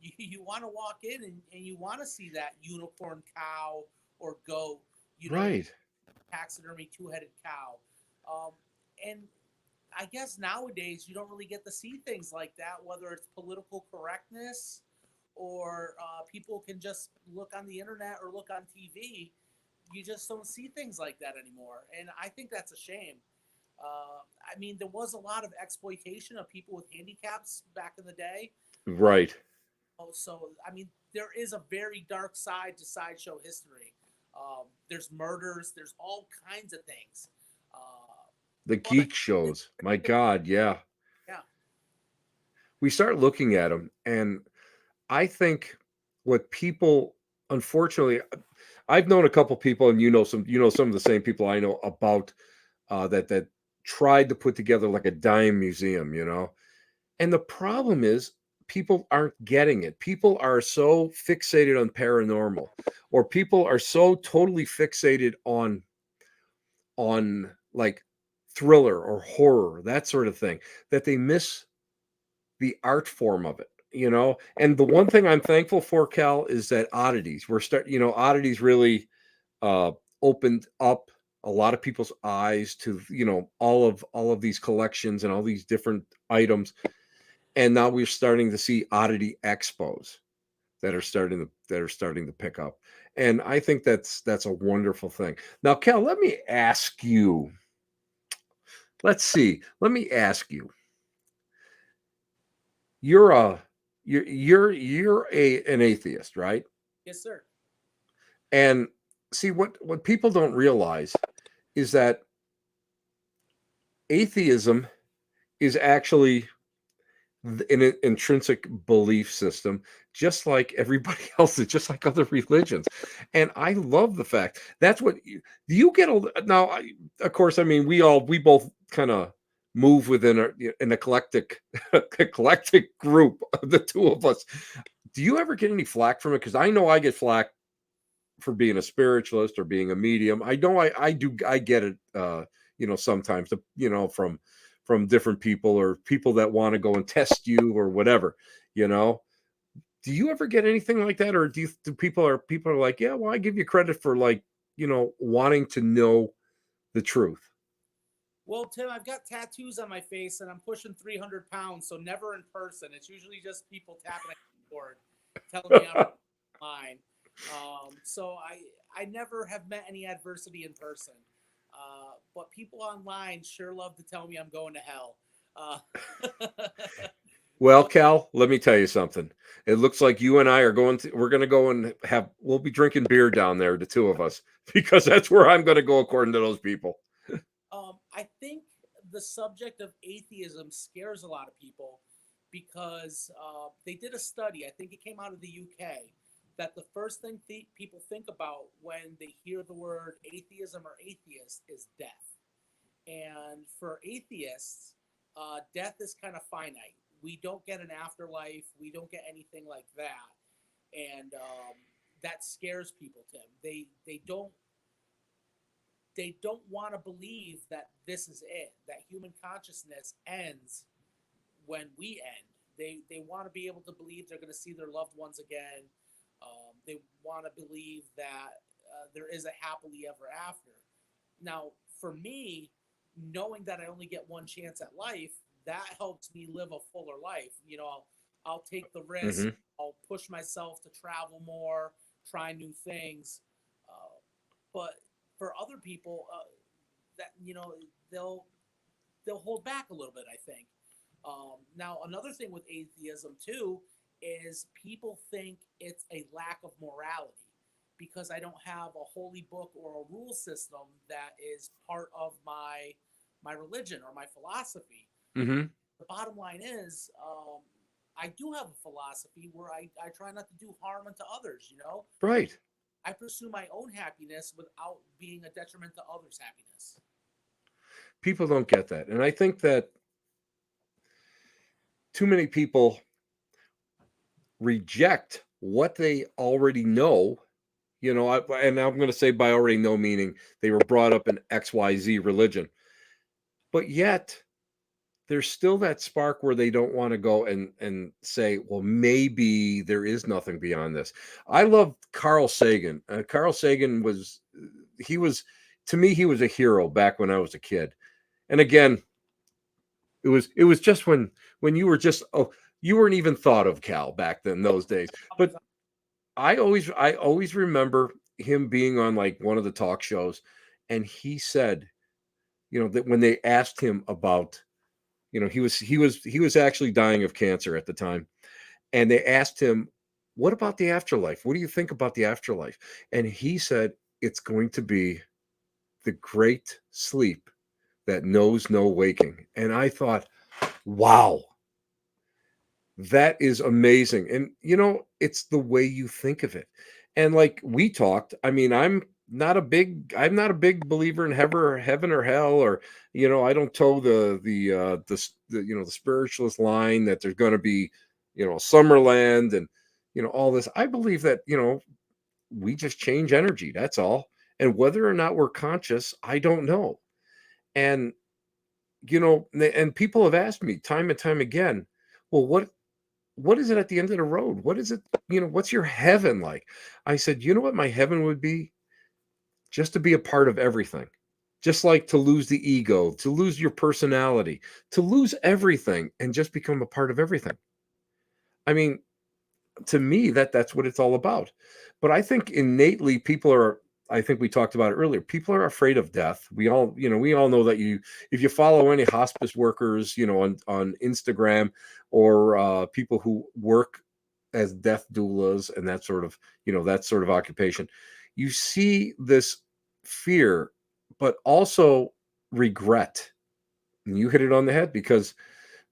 S2: you want to walk in and you want to see that unicorn cow or goat,
S1: Right.
S2: taxidermy two-headed cow. Um, and I guess nowadays you don't really get to see things like that, whether it's political correctness or people can just look on the internet or look on TV. You just don't see things like that anymore, and I think that's a shame. I mean, there was a lot of exploitation of people with handicaps back in the day.
S1: Right.
S2: So, I mean, there is a very dark side to sideshow history. There's murders, there's all kinds of things. Uh,
S1: The
S2: but
S1: geek shows. My God, yeah.
S2: yeah,
S1: We start looking at them, and I think what people, unfortunately, I've known a couple people, and some of the same people I know about that tried to put together like a dime museum, And the problem is people aren't getting it. People are so fixated on paranormal, or people are so totally fixated on like thriller or horror, that sort of thing, that they miss the art form of it. And the one thing I'm thankful for, Cal, is that oddities really uh opened up a lot of people's eyes to all of these collections and all these different items. And now we're starting to see oddity expos that are starting to pick up. And I think that's a wonderful thing. Now, Cal, let me ask you, you're a you're an atheist, right?
S2: yes, sir.
S1: And see, what people don't realize is that atheism is actually an intrinsic belief system, just like everybody else's, just like other religions. And I love the fact that's what do you get now. Of course, I mean we both kind of move within an eclectic eclectic group of the two of us. Do you ever get any flack from it? Because I know I get flack for being a spiritualist or being a medium. I know I get it sometimes from different people or people that want to go and test you or whatever, you know. Do you ever get anything like that, or do people are like, yeah, well, I give you credit for like, wanting to know the truth.
S2: Well, Tim, I've got tattoos on my face and I'm pushing 300 pounds, so never in person. It's usually just people tapping at the board telling me I'm fine. So I never have met any adversity in person. But people online sure love to tell me I'm going to hell. Uh,
S1: Well, Cal, let me tell you something. It looks like you and I we're going to go and we'll be drinking beer down there, the two of us, because that's where I'm going to go according to those people.
S2: I think the subject of atheism scares a lot of people because they did a study. I think it came out of the UK that the first thing people think about when they hear the word atheism or atheist is death. And for atheists, death is kind of finite. We don't get an afterlife. We don't get anything like that. and that scares people, Tim. They don't want to believe that this is it, that human consciousness ends when we end. They want to be able to believe they're going to see their loved ones again. They want to believe that there is a happily ever after. Now, for me, knowing that I only get one chance at life, that helps me live a fuller life. I'll take the risk.
S1: Hmm.
S2: I'll push myself to travel more, try new things. But for other people, that they'll hold back a little bit, I think. Now, another thing with atheism too is people think it's a lack of morality because I don't have a holy book or a rule system that is part of my religion or my philosophy.
S1: Hmm.
S2: The bottom line is, I do have a philosophy where I try not to do harm unto others.
S1: Right.
S2: I pursue my own happiness without being a detriment to others' happiness.
S1: People don't get that. And I think that too many people reject what they already know. And I'm going to say by already know, meaning they were brought up in XYZ religion. But yet, there's still that spark where they don't want to go and say, well, maybe there is nothing beyond this. I love Carl Sagan. Carl Sagan to me, he was a hero back when I was a kid. And again, it was just when you were just, you weren't even thought of, Cal, back then, those days. But I always remember him being on like one of the talk shows, and he said, that when they asked him about, he was actually dying of cancer at the time, and they asked him, what about the afterlife? What do you think about the afterlife? And he said, it's going to be the great sleep that knows no waking. And I thought, wow, that is amazing. And it's the way you think of it. And like we talked, I mean, I'm not a big believer in heaven or hell, or I don't toe the spiritualist line that there's going to be Summerland and all this. I believe that we just change energy, that's all. And whether or not we're conscious, I don't know. And and people have asked me time and time again, well, what is it at the end of the road? What is it? What's your heaven like? I said, you know what my heaven would be? Just to be a part of everything. Just like to lose the ego, to lose your personality, to lose everything and just become a part of everything. I mean, to me, that's what it's all about. But I think innately I think we talked about it earlier, people are afraid of death. We all know that if you follow any hospice workers, on Instagram, or people who work as death doulas and that sort of occupation, you see this fear, but also regret. And you hit it on the head, because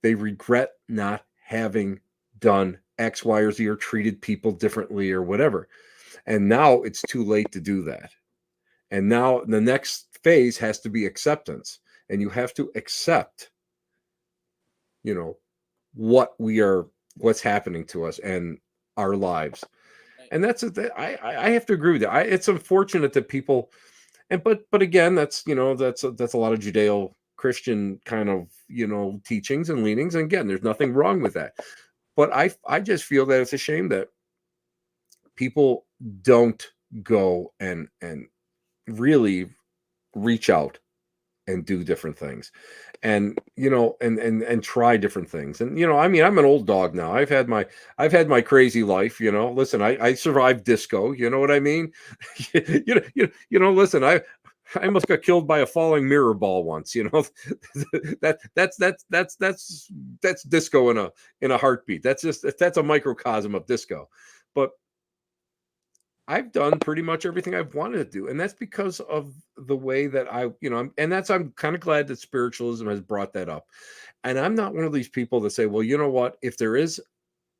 S1: they regret not having done X, Y, or Z, or treated people differently or whatever. And now it's too late to do that. And now the next phase has to be acceptance. And you have to accept, you know, what's happening to us and our lives. And I have to agree with that. It's unfortunate that people, but again, that's a lot of Judeo-Christian kind of teachings and leanings. And again, there's nothing wrong with that. But I just feel that it's a shame that people don't go and really reach out and do different things, and and try different things. And I mean, I'm an old dog now. I've had my crazy life. Listen, I survived disco. You know what I mean? Listen, I almost got killed by a falling mirror ball once. That's disco in a heartbeat. That's a microcosm of disco. But I've done pretty much everything I've wanted to do, and that's because of the way that I'm kind of glad that spiritualism has brought that up. And I'm not one of these people that say, well, you know what? If there is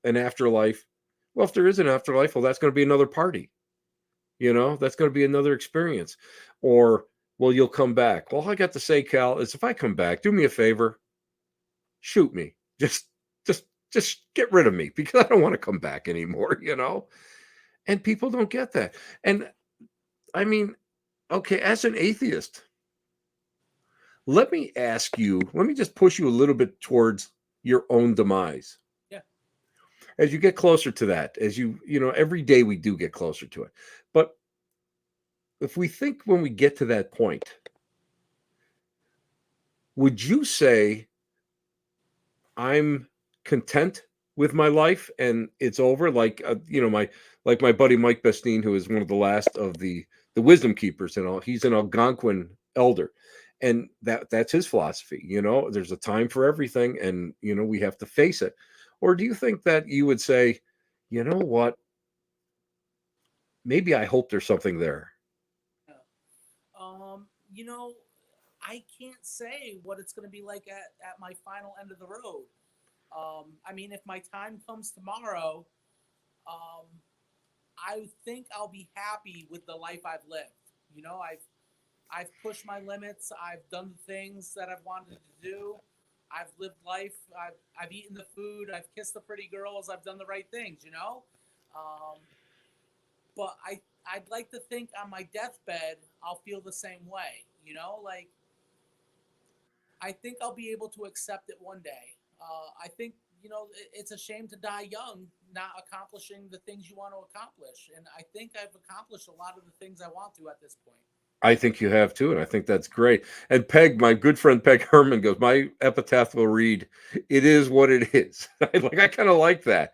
S1: an afterlife, well, if there is an afterlife, well, that's going to be another party. That's going to be another experience. Or, well, you'll come back. Well, all I got to say, Cal, is if I come back, do me a favor, shoot me. Just get rid of me, because I don't want to come back anymore. And people don't get that. And I mean, okay, as an atheist, let me just push you a little bit towards your own demise.
S2: Yeah.
S1: As you get closer to that, every day we do get closer to it. But if we think when we get to that point, would you say I'm content with my life and it's over? Like, my buddy Mike Bestine, who is one of the last of the wisdom keepers, and all, he's an Algonquin elder, and that's his philosophy. There's a time for everything, and we have to face it. Or do you think that you would say, you know what, maybe I hope there's something there?
S2: Yeah. You know, I can't say what it's going to be like at my final end of the road. I mean, if my time comes tomorrow, um, I think I'll be happy with the life I've lived. I've pushed my limits. I've done the things that I've wanted to do. I've lived life. I've eaten the food. I've kissed the pretty girls. I've done the right things. Um, but I'd like to think on my deathbed I'll feel the same way. Like I think I'll be able to accept it one day. I think it's a shame to die young, not accomplishing the things you want to accomplish. And I think I've accomplished a lot of the things I want to at this point.
S1: I think you have too, and I think that's great. And Peg, my good friend Peg Herman goes, my epitaph will read, "It is what it is." I kind of like that.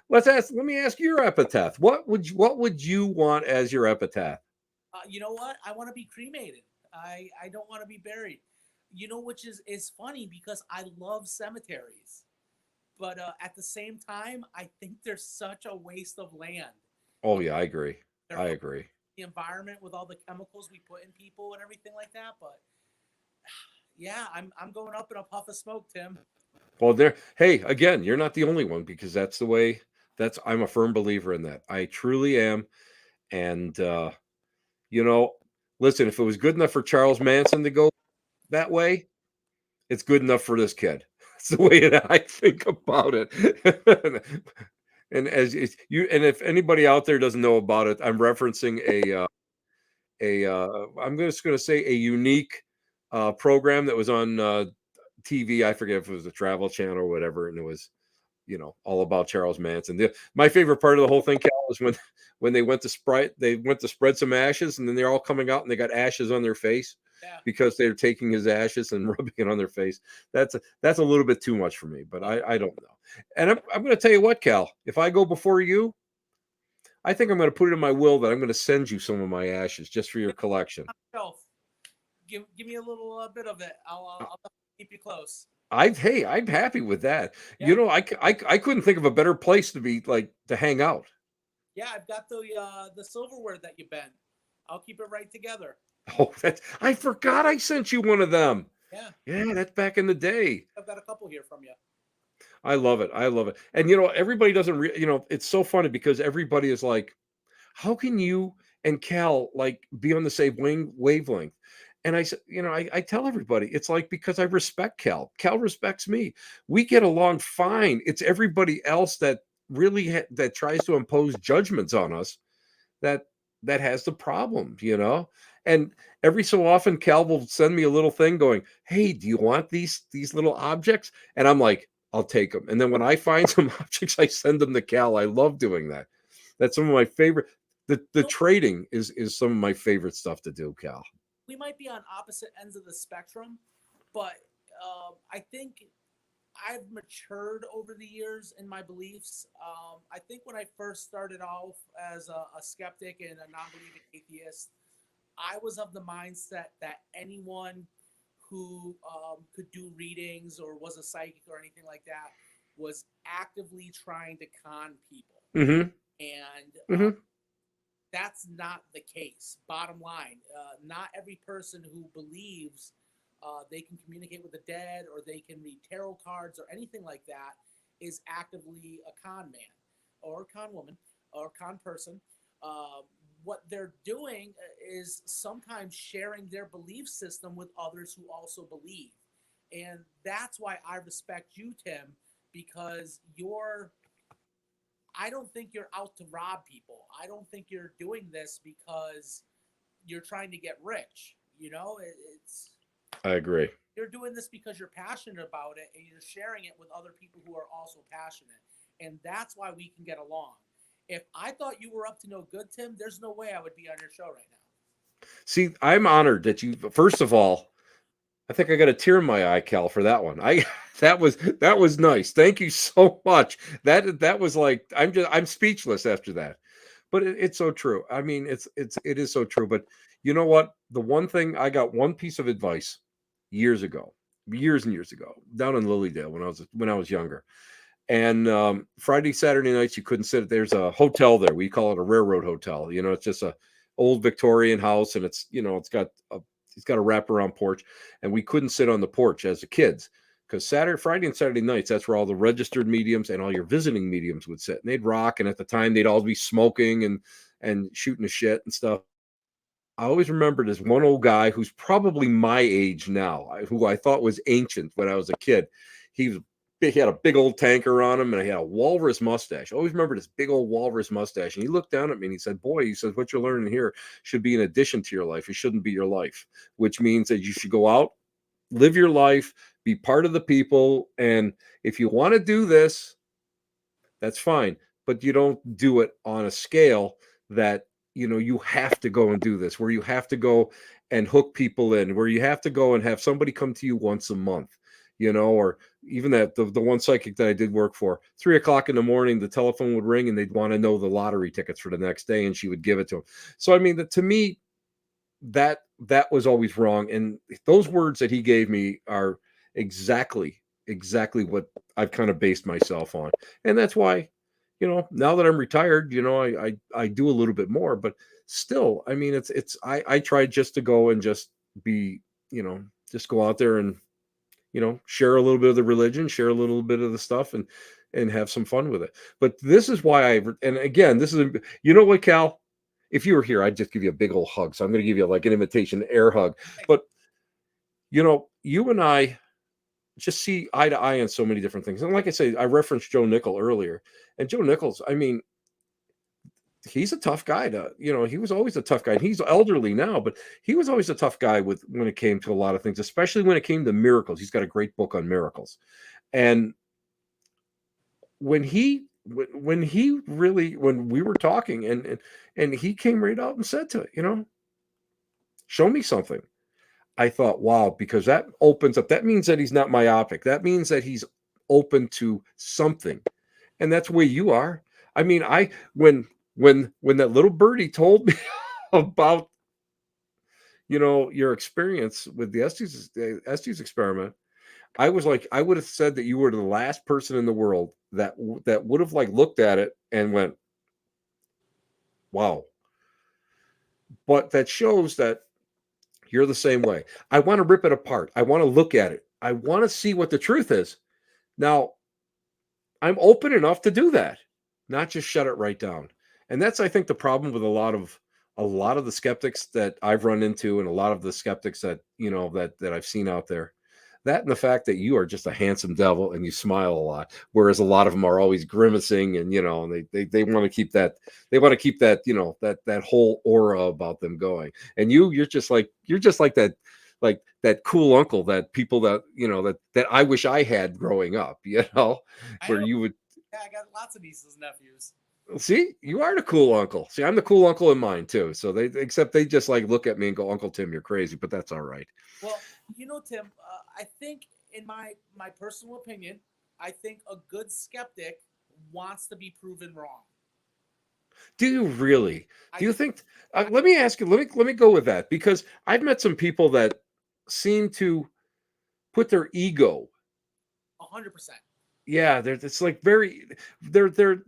S1: Let me ask your epitaph. What would you want as your epitaph?
S2: You know what? I want to be cremated. I don't want to be buried. Which is funny because I love cemeteries, but at the same time, I think they're such a waste of land.
S1: Oh
S2: Uh,
S1: yeah, I agree.
S2: they're
S1: I
S2: hurting
S1: agree.
S2: the environment with all the chemicals we put in people and everything like that. But yeah, I'm going up in a puff of smoke, Tim.
S1: Well, hey, again, you're not the only one because that's the way I'm a firm believer in that. I truly am. And you know, listen, if it was good enough for Charles Manson to go that way, it's good enough for this kid. That's the way that I think about it. And if anybody out there doesn't know about it, I'm referencing I'm just going to say a unique program that was on TV. I forget if it was a Travel Channel or whatever, and it was all about Charles Manson. My favorite part of the whole thing, Cal, is when they went to spread some ashes, and then they're all coming out and they got ashes on their face
S2: Yeah.
S1: because they're taking his ashes and rubbing it on their face. That's a little bit too much for me, but
S2: Well,
S1: I don't know. And I'm going to tell you what, Cal, if I go before you, I think I'm going to put it in my will that I'm going to send you some of my ashes just for your collection.
S2: shelf. Give me a little bit of it. I'll keep you close.
S1: I'm happy with that.
S2: Yeah.
S1: I couldn't think of a better place to be like to hang out.
S2: Yeah, I've got the silverware that you bent. I'll keep it right together.
S1: Oh, I forgot I sent you one of them.
S2: Yeah,
S1: Yeah, that's back in the day.
S2: I've got a couple here from you.
S1: I love it. I love it. And everybody doesn't it's so funny because everybody is like, how can you and Cal like be on the same wavelength? And I said, I tell everybody, it's like because I respect Cal. Cal respects me. We get along fine. It's everybody else that really that tries to impose judgments on us that has the problem. And every so often Cal will send me a little thing going, "Hey, do you want these little objects?" And I'm like, "I'll take them." And then when I find some objects, I send them to Cal. I love doing that. That's some of my favorite. The
S2: You know,
S1: trading is some of my favorite stuff to do, Cal.
S2: we might be on opposite ends of the spectrum, but I think I've matured over the years in my beliefs. I think when I first started off as a skeptic and a non-believing atheist, I was of the mindset that anyone who could do readings or was a psychic or anything like that was actively trying to con people.
S1: Mm-hmm.
S2: And
S1: Mm-hmm.
S2: that's not the case. Bottom line, not every person who believes they can communicate with the dead or they can read tarot cards or anything like that is actively a con man or con woman or con person. Uh, what they're doing is sometimes sharing their belief system with others who also believe. And that's why I respect you, Tim, because I don't think you're out to rob people. I don't think you're doing this because you're trying to get rich. You know, it's
S1: I agree.
S2: you're doing this because you're passionate about it and you're sharing it with other people who are also passionate. And that's why we can get along. If I thought you were up to no good, Tim, there's no way I would be on your show right now.
S1: See, I'm honored that you. First of all, I think I got a tear in my eye, Cal, for that one. I that was nice. Thank you so much. That was like I'm speechless after that. But it's so true. I mean, it is so true. But you know what? The one thing I got one piece of advice years ago, years and years ago, down in Lilydale when I was younger. And Friday, Saturday nights, you couldn't sit. There's a hotel there. We call it a railroad hotel. You know, it's just a old Victorian house, and it's got a wraparound porch, and we couldn't sit on the porch as the kids because Friday, and Saturday nights, that's where all the registered mediums and all your visiting mediums would sit, and they'd rock. And at the time, they'd all be smoking and shooting the shit and stuff. I always remember this one old guy who's probably my age now, who I thought was ancient when I was a kid. He was he had a big old tanker on him, and he had a walrus mustache. I always remember this big old walrus mustache. And he looked down at me and he said, "Boy," he says, "what you're learning here should be an addition to your life. It shouldn't be your life," which means that you should go out, live your life, be part of the people. And if you want to do this, that's fine, but you don't do it on a scale that you have to go and do this, where you have to go and hook people in, where you have to go and have somebody come to you once a month, or even that the one psychic that I did work for, 3 o'clock in the morning, the telephone would ring and they'd want to know the lottery tickets for the next day, and she would give it to them. So I mean, to me, that was always wrong. And those words that he gave me are exactly what I've kind of based myself on. And that's why, now that I'm retired, I do a little bit more, but still, I mean, I try just to go and just be, just go out there and, share a little bit of the religion, share a little bit of the stuff, and have some fun with it. But this is why and again, this is, what, Cal? If you were here, I'd just give you a big old hug. So I'm going to give you like an invitation air hug. But you and I just see eye to eye on so many different things. And like I say, I referenced Joe Nickel earlier, and Joe Nichols, I mean, he's a tough guy he was always a tough guy. And he's elderly now, but he was always a tough guy when it came to a lot of things, especially when it came to miracles. He's got a great book on miracles. And when we were talking, and he came right out and said to it, show me something. I thought, wow, because that opens up, that means that he's not myopic. That means that he's open to something. And that's where you are. I mean, when that little birdie told me about, your experience with the Estes experiment, I was like, I would have said that you were the last person in the world that would have like looked at it and went, wow. But that shows that you're the same way. I want to rip it apart. I want to look at it. I want to see what the truth is. Now, I'm open enough to do that, not just shut it right down. And that's, I think, the problem with a lot of the skeptics that I've run into, and a lot of the skeptics that that I've seen out there. That, and the fact that you are just a handsome devil and you smile a lot, whereas a lot of them are always grimacing, and and they want to keep that, that whole aura about them going. And you're just like that, like that cool uncle that people that I wish I had growing up,
S2: I
S1: where
S2: know.
S1: you would
S2: Yeah, I got lots of nieces and nephews.
S1: see, you are the cool uncle. See, I'm the cool uncle in mine too. So except they just like look at me and go, "Uncle Tim, you're crazy," but that's all right.
S2: Well, Tim, I think, in my personal opinion, I think a good skeptic wants to be proven wrong.
S1: Do you really?
S2: I
S1: Do you
S2: do.
S1: think?
S2: I
S1: Let me ask you. Let me go with that, because I've met some people that seem to put their ego.
S2: 100%.
S1: Yeah, it's like very. They're.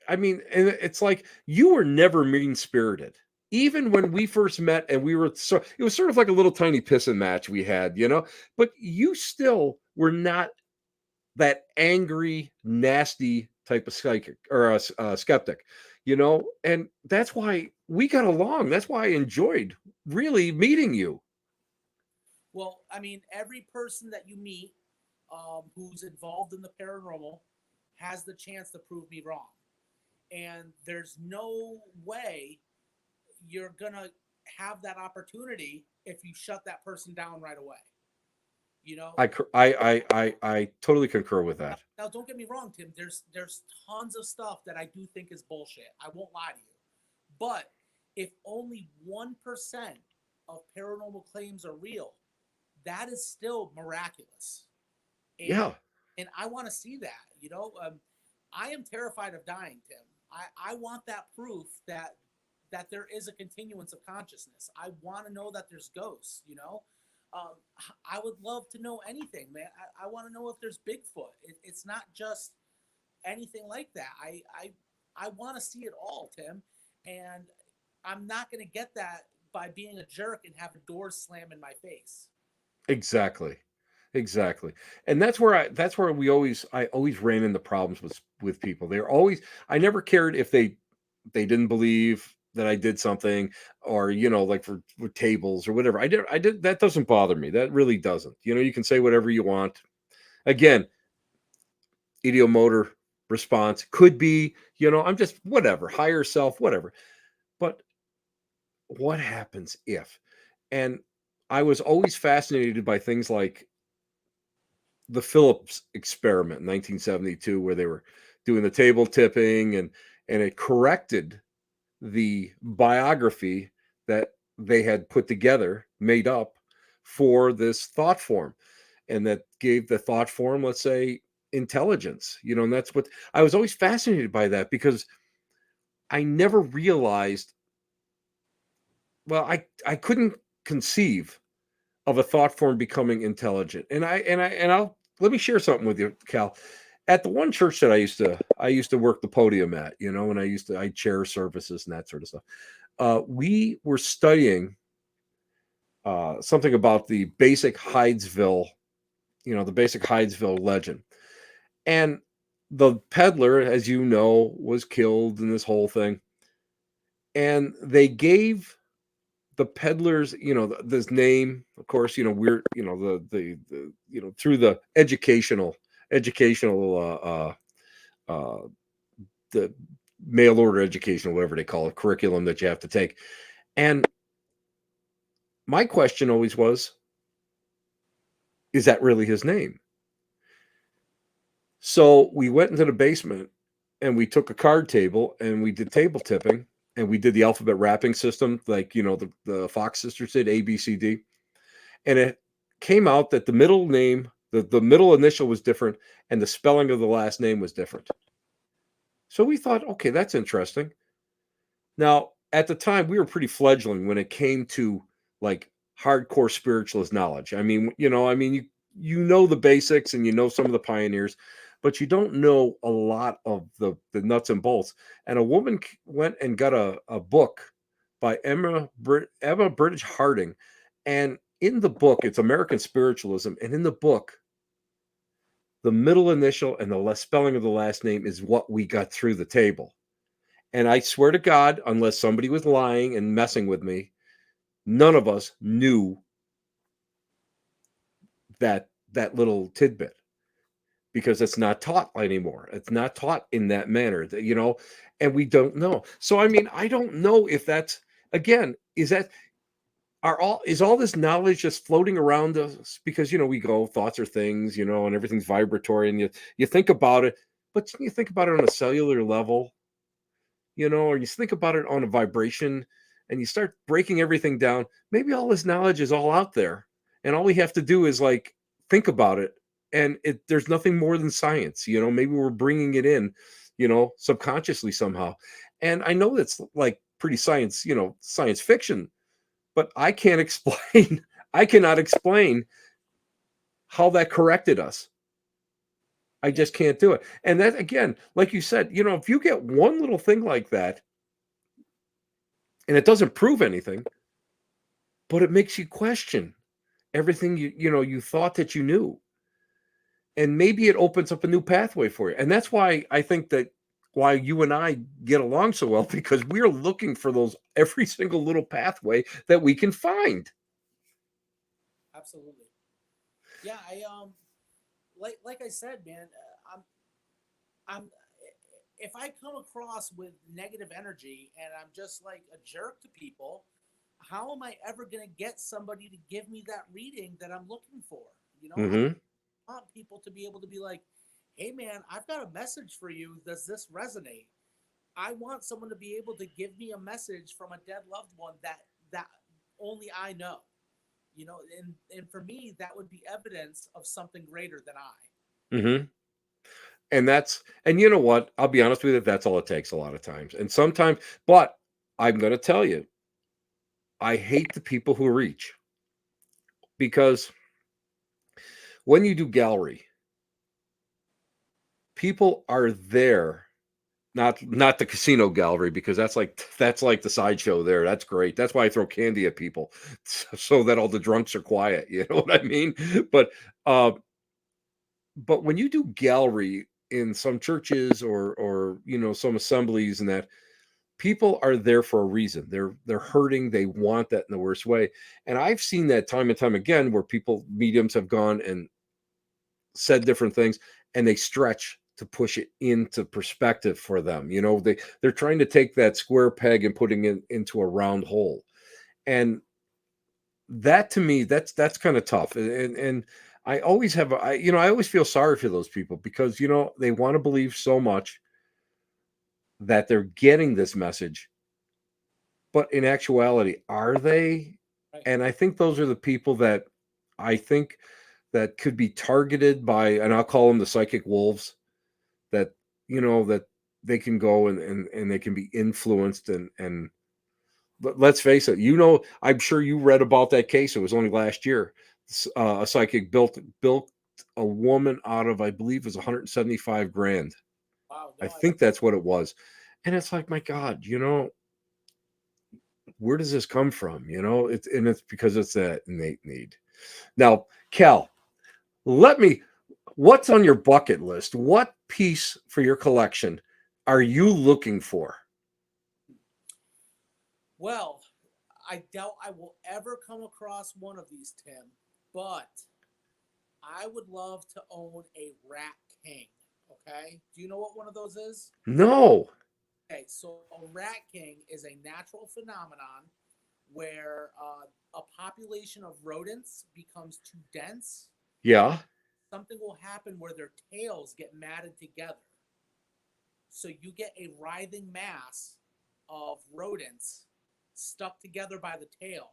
S1: I mean, and it's like you were never mean spirited. Even when we first met, and it was sort of like a little tiny pissing match we had, but you still were not that angry, nasty type of psychic or a skeptic, and that's why we got along. That's why I enjoyed really meeting you.
S2: Well, I mean, every person that you meet who's involved in the paranormal has the chance to prove me wrong. and there's no way you're gonna have that opportunity if you shut that person down right away. You know.
S1: I totally concur with
S2: Now,
S1: that.
S2: now don't get me wrong, Tim. There's tons of stuff that I do think is bullshit. I won't lie to you. But if only 1% of paranormal claims are real, that is still miraculous. And
S1: Yeah,
S2: and I want to see that. I am terrified of dying, Tim. I want that proof that there is a continuance of consciousness. I want to know that there's ghosts. Um, I would love to know anything, man. I want to know if there's Bigfoot. It's not just anything like that. I want to see it all, Tim, and I'm not going to get that by being a jerk and having doors slam in my face.
S1: exactly. Exactly. And that's where I always ran into problems with people. They're always I never cared if they didn't believe that I did something, or like for with tables or whatever. I did that doesn't bother me. That really doesn't. You can say whatever you want. Again, idiomotor response could be, I'm just whatever, higher self, whatever. But what happens if? And I was always fascinated by things like the Phillips experiment in 1972, where they were doing the table tipping, and it corrected the biography that they had put together, made up for this thought form, and that gave the thought form, let's say, intelligence. And that's what I was always fascinated by, that because I never realized, well, I couldn't conceive of a thought form becoming intelligent. And I'll let me share something with you, Cal. At the one church that I used to work the podium at, and I chair services and that sort of stuff. We were studying something about the basic Hydesville legend. And the peddler, as you know, was killed in this whole thing. And they gave the peddlers, this name, of course, we're, through the educational, the mail order education, whatever they call it, curriculum that you have to take. And my question always was, is that really his name? So we went into the basement and we took a card table and we did table tipping, and we did the alphabet wrapping system, like, the Fox sisters did, ABCD. And it came out that the middle name, the middle initial was different, and the spelling of the last name was different. So we thought, okay, that's interesting. Now, at the time, we were pretty fledgling when it came to like hardcore spiritualist knowledge. You know the basics, and you know some of the pioneers, but you don't know a lot of the nuts and bolts. And a woman went and got a book by Emma British Harding, and in the book, it's American Spiritualism, and in the book, the middle initial and the less spelling of the last name is what we got through the table. And I swear to God, unless somebody was lying and messing with me, none of us knew that little tidbit, because it's not taught anymore. It's not taught in that manner, and we don't know. So I don't know if that's, again, is all this knowledge just floating around us because we go, thoughts are things, and everything's vibratory, and you think about it, but you think about it on a cellular level, or you think about it on a vibration, and you start breaking everything down. Maybe all this knowledge is all out there, and all we have to do is like think about it, and there's nothing more than science. Maybe we're bringing it in, subconsciously somehow. And I know that's like pretty science fiction, but I can't explain. I cannot explain how that corrected us. I
S2: Yeah,
S1: just can't do it. And that, again, like you said, if you get one little thing like that, and it doesn't prove anything, but it makes you question everything you thought that you knew. And maybe it opens up a new pathway for you. And that's why I think that why you and I get along so well, because we're looking for those every single little pathway that we can find.
S2: absolutely. Yeah, like I said, man. I'm if I come across with negative energy and I'm just like a jerk to people, how am I ever going to get somebody to give me that reading that I'm looking for? I
S1: Mm-hmm.
S2: want people to be able to be like, hey man, I've got a message for you. Does this resonate? I want someone to be able to give me a message from a dead loved one that only I know. And for me, that would be evidence of something greater than I.
S1: Mm-hmm. And you know what? I'll be honest with you, that's all it takes a lot of times. And sometimes, but I'm going to tell you, I hate the people who reach because when you do gallery, people are there, not the casino gallery, because that's like the sideshow there. That's great. That's why I throw candy at people so that all the drunks are quiet. You know what I mean? But uh, but when you do gallery in some churches or some assemblies and that, people are there for a reason. They're hurting. They want that in the worst way. And I've seen that time and time again where people mediums have gone and said different things, and they stretch to push it into perspective for them. They're trying to take that square peg and putting it into a round hole. And that, to me, that's kind of tough. And I always have I always feel sorry for those people because they want to believe so much that they're getting this message, but in actuality, are they?
S2: Right.
S1: And I think those are the people that I think that could be targeted by, and I'll call them the psychic wolves, that that they can go and they can be influenced. And but let's face it, I'm sure you read about that case. It was only last year. A psychic built a woman out of, I believe, it was 175 grand.
S2: Wow.
S1: I
S2: No, I.
S1: think that's what it was. And it's like, my God, where does this come from? It's because it's that innate need. Now, Cal, let me what's on your bucket list? What piece for your collection are you looking for?
S2: Well, I doubt I will ever come across one of these, Tim, but I would love to own a rat king. Okay. Do you know what one of those is?
S1: No.
S2: Okay. So a rat king is a natural phenomenon where a population of rodents becomes too dense.
S1: Yeah.
S2: Something will happen where their tails get matted together. So you get a writhing mass of rodents stuck together by the tail.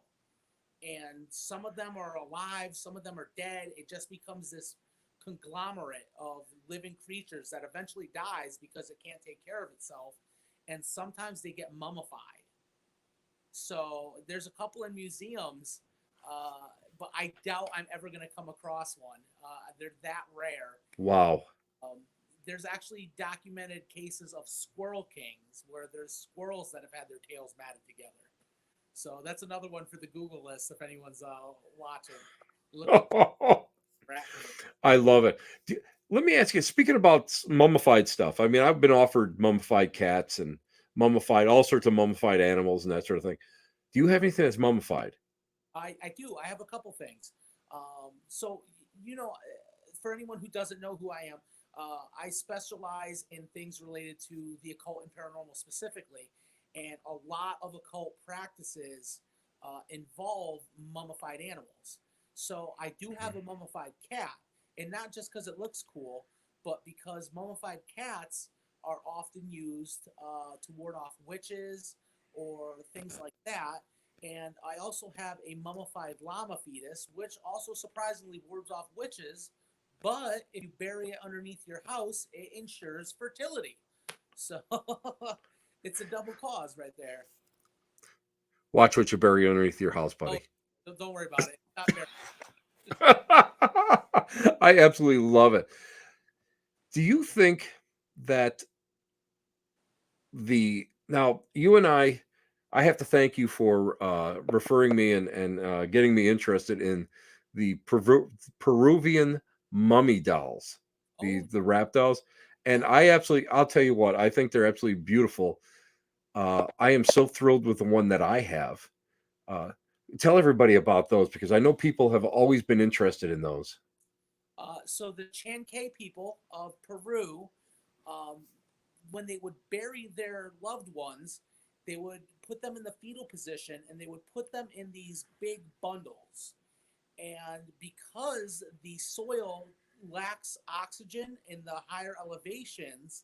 S2: And some of them are alive, some of them are dead. It just becomes this conglomerate of living creatures that eventually dies because it can't take care of itself. And sometimes they get mummified. So there's a couple in museums, but I doubt I'm ever going to come across one. They're that rare.
S1: Wow.
S2: Um, there's actually documented cases of squirrel kings where there's squirrels that have had their tails matted together. So that's another one for the Google list if anyone's watching. Look up rat king.
S1: I love it. Let me ask you, speaking about mummified stuff, I mean, I've been offered mummified cats and mummified, all sorts of mummified animals and that sort of thing. Do you have anything that's mummified?
S2: I do. I have a couple things. So, for anyone who doesn't know who I am, I specialize in things related to the occult and paranormal specifically. And a lot of occult practices involve mummified animals. So I do have a mummified cat, and not just because it looks cool, but because mummified cats are often used to ward off witches or things like that. And I also have a mummified llama fetus, which also surprisingly wards off witches. But if you bury it underneath your house, it ensures fertility. So it's a double cause right there.
S1: Watch what you bury underneath your house,
S2: Oh,
S1: buddy.
S2: don't worry about it. Not buried.
S1: I absolutely love it. Do you think that now you and I have to thank you for referring me and getting me interested in the Peruvian mummy dolls,
S2: Oh,
S1: the rap dolls, and
S2: yeah.
S1: I'll tell you what, I think they're absolutely beautiful. I am so thrilled with the one that I have. Uh, Tell everybody about those because I know people have always been interested in those.
S2: So the Chankay people of Peru, um, when they would bury their loved ones, they would put them in the fetal position and they would put them in these big bundles. And because the soil lacks oxygen in the higher elevations,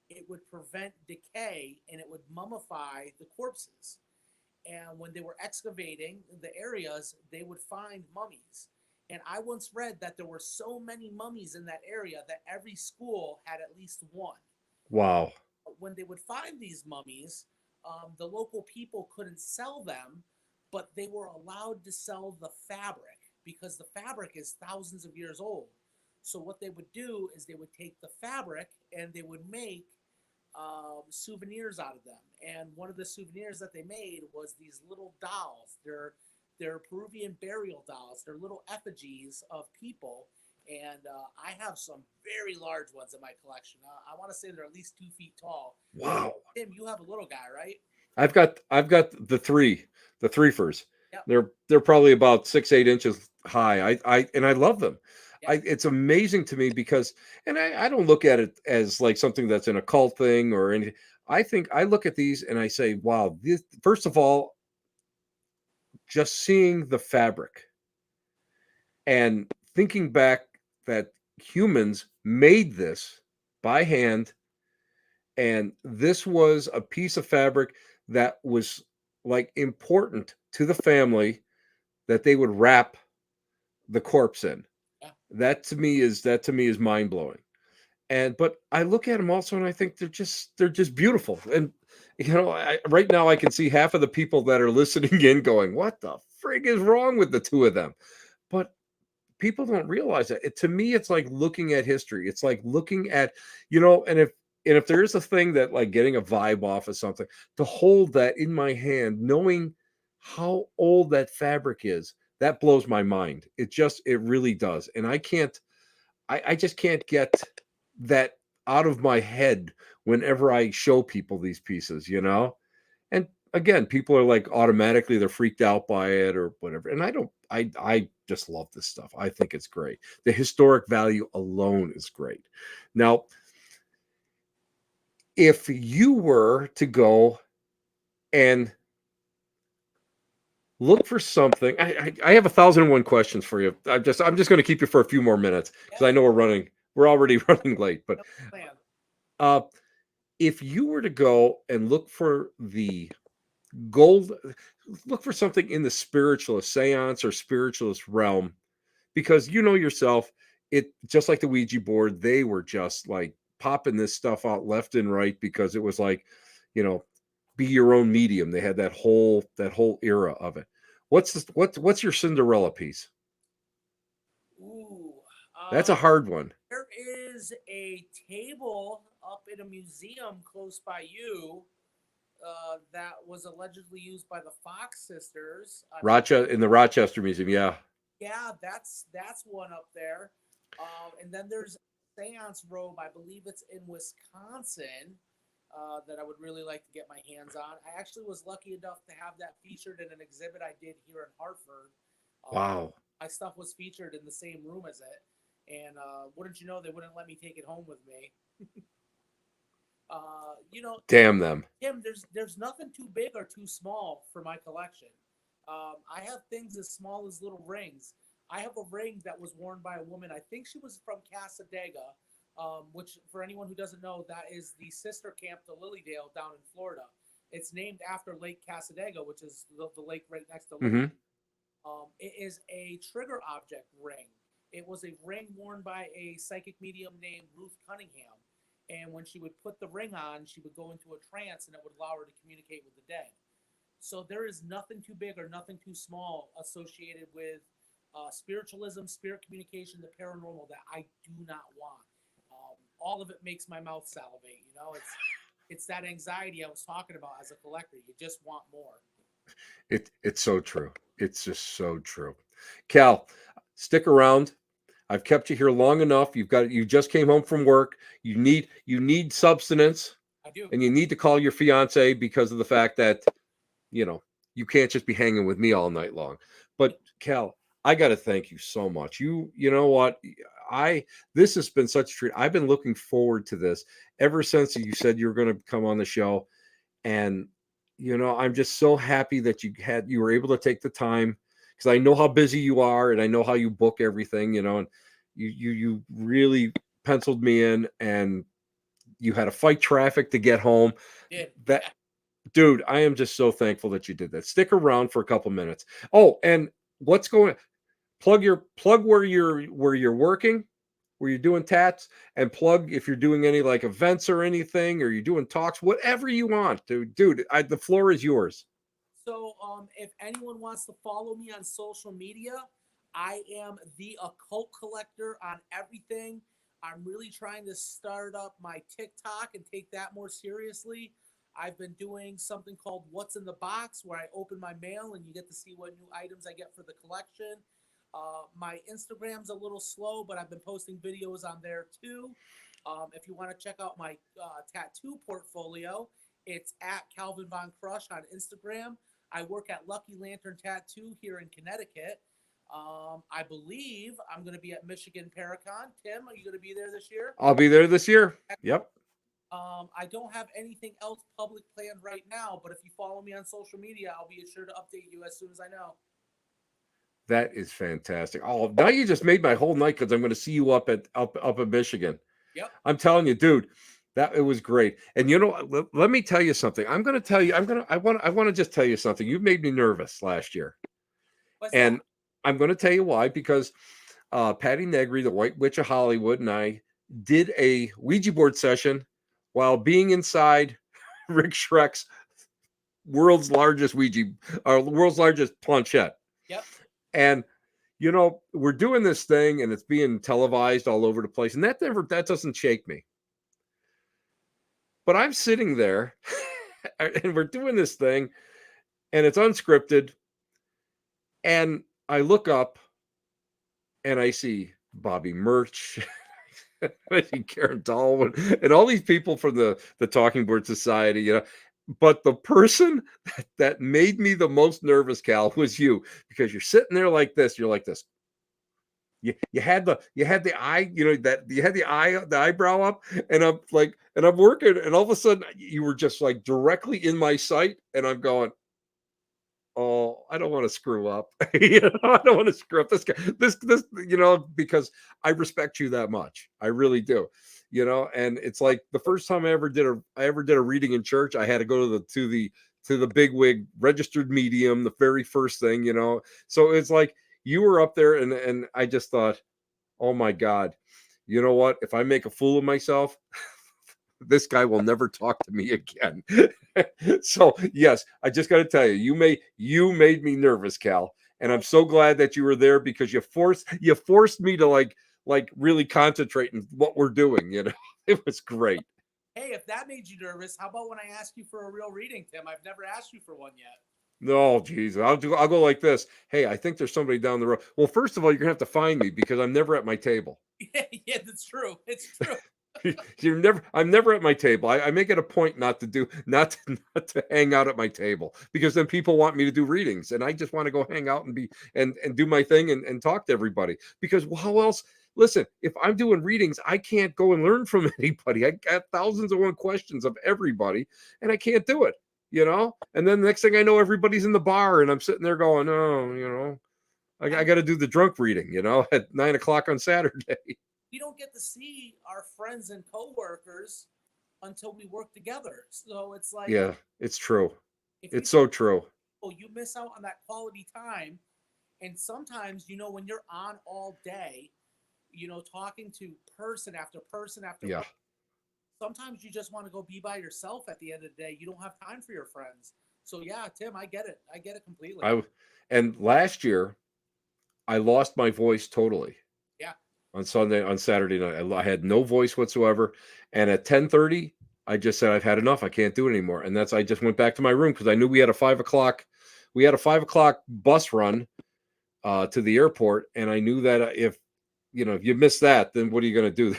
S2: it would prevent decay and it would mummify the corpses. And when they were excavating the areas, they would find mummies. And I once read that there were so many mummies in that area that every school had at least one.
S1: Wow.
S2: When they would find these mummies, the local people couldn't sell them, but they were allowed to sell the fabric because the fabric is thousands of years old. So what they would do is they would take the fabric and they would make souvenirs out of them. And one of the souvenirs that they made was these little dolls. They're Peruvian burial dolls. They're little effigies of people. And I have some very large ones in my collection. I want to say they're at least 2 feet tall.
S1: Wow.
S2: Tim, you have a little guy, right?
S1: I've got the threefers.
S2: Yep.
S1: They're probably about 6-8 inches high. I love them.
S2: Yeah.
S1: It's amazing to me because, and I don't look at it as like something that's an occult thing or anything. I think I look at these and I say, wow, this, first of all, just seeing the fabric and thinking back that humans made this by hand, and this was a piece of fabric that was like important to the family that they would wrap the corpse in.
S2: Yeah.
S1: That to me is mind blowing. And but I look at them also and I think they're just beautiful. And right now I can see half of the people that are listening in going, "What the frig is wrong with the two of them?" But people don't realize that. To me, it's like looking at history. It's like looking at, and if there is a thing that like getting a vibe off of something, to hold that in my hand, knowing how old that fabric is, that blows my mind. It really does. And I just can't get that out of my head whenever I show people these pieces. And again, people are like automatically they're freaked out by it or whatever. And I don't I just love this stuff. I think it's great. The historic value alone is great. Now, if you were to go and look for something, I have 1,001 questions for you. I'm just going to keep you for a few more minutes because I know we're already running late. But uh, if you were to go and look for the gold, look for something in the spiritualist seance or spiritualist realm, because yourself, it just like the Ouija board, they were just like popping this stuff out left and right because it was like, you know, be your own medium. They had that whole era of it. What's your Cinderella piece?
S2: Ooh.
S1: That's a hard one.
S2: There is a table up in a museum close by you that was allegedly used by the Fox sisters.
S1: In the Rochester Museum, yeah.
S2: Yeah, that's one up there. And then there's a seance robe. I believe it's in Wisconsin that I would really like to get my hands on. I actually was lucky enough to have that featured in an exhibit I did here in Hartford.
S1: Wow.
S2: My stuff was featured in the same room as it. And wouldn't you know, they wouldn't let me take it home with me.
S1: Damn them.
S2: Tim, there's nothing too big or too small for my collection. I have things as small as little rings. I have a ring that was worn by a woman. I think she was from Casadega, which, for anyone who doesn't know, that is the sister camp to Lilydale down in Florida. It's named after Lake Casadega, which is the lake right next to Lilydale. It is a trigger object ring. It was a ring worn by a psychic medium named Ruth Cunningham. And when she would put the ring on, she would go into a trance and it would allow her to communicate with the dead. So there is nothing too big or nothing too small associated with spiritualism, spirit communication, the paranormal that I do not want. All of it makes my mouth salivate. It's that anxiety I was talking about as a collector. You just want more.
S1: It's so true. It's just so true. Cal, stick around. I've kept you here long enough. You just came home from work. You need substance.
S2: I do.
S1: And you need to call your fiance because of the fact that you can't just be hanging with me all night long. But Cal, I got to thank you so much. You know what? this has been such a treat. I've been looking forward to this ever since you said you were going to come on the show. And I'm just so happy that you were able to take the time, because I know how busy you are and I know how you book everything, and you really penciled me in, and you had to fight traffic to get home.
S2: Yeah.
S1: That Dude, I am just so thankful that you did that. Stick around for a couple minutes. Oh, and what's going plug where you're working, where you're doing tats, and plug if you're doing any like events or anything, or you're doing talks, whatever you want, dude. The floor is yours.
S2: So, if anyone wants to follow me on social media, I am the occult collector on everything. I'm really trying to start up my TikTok and take that more seriously. I've been doing something called What's in the Box, where I open my mail and you get to see what new items I get for the collection. My Instagram's a little slow, but I've been posting videos on there too. If you want to check out my tattoo portfolio, it's at Calvin Von Crush on Instagram. I work at Lucky Lantern Tattoo here in Connecticut. I believe I'm going to be at Michigan Paracon. Tim, are you going to be there this year?
S1: I'll be there this year. Yep.
S2: I don't have anything else public planned right now, but if you follow me on social media, I'll be sure to update you as soon as I know.
S1: That is fantastic. Oh, now you just made my whole night, because I'm going to see you up in Michigan.
S2: Yep.
S1: I'm telling you, dude, that it was great. And let me tell you something. I'm going to tell you. I want to just tell you something. You made me nervous last year,
S2: What's
S1: and
S2: that?
S1: I'm going to tell you why. Because Patty Negri, the White Witch of Hollywood, and I did a Ouija board session while being inside Rick Schreck's world's largest world's largest planchette.
S2: Yep.
S1: And we're doing this thing, and it's being televised all over the place, and that doesn't shake me. But I'm sitting there and we're doing this thing, and it's unscripted, and I look up and I see Bobby Murch, I see Karen Dahlwin, and all these people from the Talking Board Society. But the person that made me the most nervous, Cal, was you, because you're sitting there like this. You're like this. You had the eye, that you had the eyebrow up, and I'm working, and all of a sudden you were just like directly in my sight, and I'm going, oh, I don't want to screw up. I don't want to screw up this guy. This, because I respect you that much. I really do. And it's like the first time I ever did a reading in church, I had to go to the bigwig registered medium, the very first thing. So it's like you were up there, and I just thought, oh my God, you know what? If I make a fool of myself, this guy will never talk to me again. So yes, I just got to tell you, you made me nervous, Cal, and I'm so glad that you were there, because you forced me to like really concentrate on what we're doing. It was great.
S2: Hey, if that made you nervous, how about when I ask you for a real reading, Tim? I've never asked you for one yet.
S1: No, geez, I'll go like this. Hey, I think there's somebody down the road. Well, first of all, you're gonna have to find me, because I'm never at my table.
S2: Yeah, that's true. It's true.
S1: I'm never at my table. I make it a point not to hang out at my table, because then people want me to do readings, and I just want to go hang out and and do my thing, and talk to everybody, because how else? Listen, if I'm doing readings, I can't go and learn from anybody. I got thousands of one questions of everybody, and I can't do it. And then the next thing I know, everybody's in the bar, and I'm sitting there going, oh, I got to do the drunk reading, at 9 o'clock on Saturday.
S2: We don't get to see our friends and coworkers until we work together. So it's like,
S1: Yeah, it's true.
S2: if you
S1: It's so true.
S2: you miss out on that quality time. And sometimes, when you're on all day, talking to person after person after
S1: Yeah.
S2: person, sometimes you just want to go be by yourself at the end of the day. You don't have time for your friends. So yeah, Tim, I get it. I get it completely.
S1: And last year I lost my voice totally.
S2: Yeah.
S1: On Saturday night, I had no voice whatsoever, and at 10:30, I just said, I've had enough. I can't do it anymore, and I just went back to my room, because I knew we had a 5 o'clock. We had a 5 o'clock bus run to the airport, and I knew that if you miss that, then what are you going to do?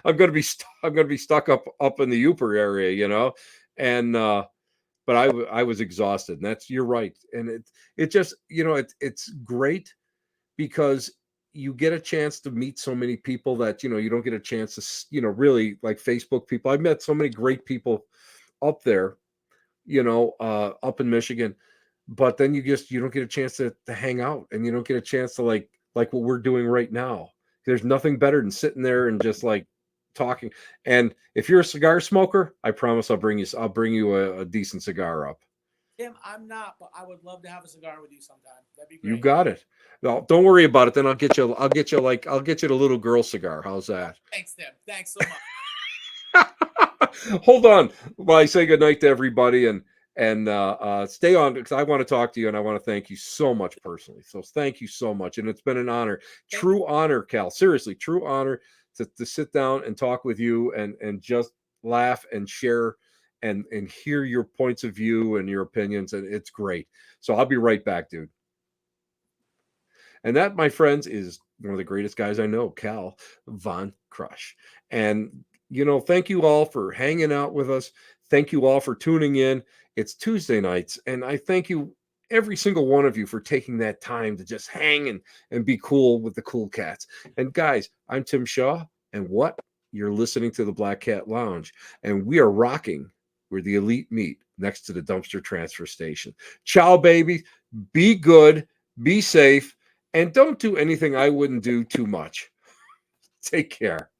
S1: I'm going to be stuck up in the Upper area, and but I was exhausted, and you're right, and it just it's great, because you get a chance to meet so many people that you don't get a chance to really, like Facebook people. I've met so many great people up there, up in Michigan, but then you don't get a chance to hang out, and you don't get a chance to like what we're doing right now. There's nothing better than sitting there and just like talking. And if you're a cigar smoker, I promise I'll bring you a decent cigar up.
S2: Tim, I'm not, but I would love to have a cigar with you sometime. That'd be
S1: You
S2: great.
S1: got it. No, don't worry about it. Then I'll get you the little girl cigar. How's
S2: Oh,
S1: that?
S2: thanks, Tim. Thanks so much.
S1: Hold on while I say goodnight to everybody, and stay on, because I want to talk to you, and I want to thank you so much personally. So thank you so much, and it's been an honor,
S2: Thank you.
S1: true honor, Cal. Seriously, true honor to sit down and talk with you, and just laugh and share and hear your points of view and your opinions, and it's great. So I'll be right back, dude. And that, my friends, is one of the greatest guys I know, Cal Von Crush. And, thank you all for hanging out with us. Thank you all for tuning in. It's Tuesday nights, and I thank you, every single one of you, for taking that time to just hang and be cool with the cool cats. And guys, I'm Tim Shaw, and what? You're listening to the Black Cat Lounge, and we are rocking where the elite meet, next to the dumpster transfer station. Ciao, baby. Be good. Be safe. And don't do anything I wouldn't do too much. Take care.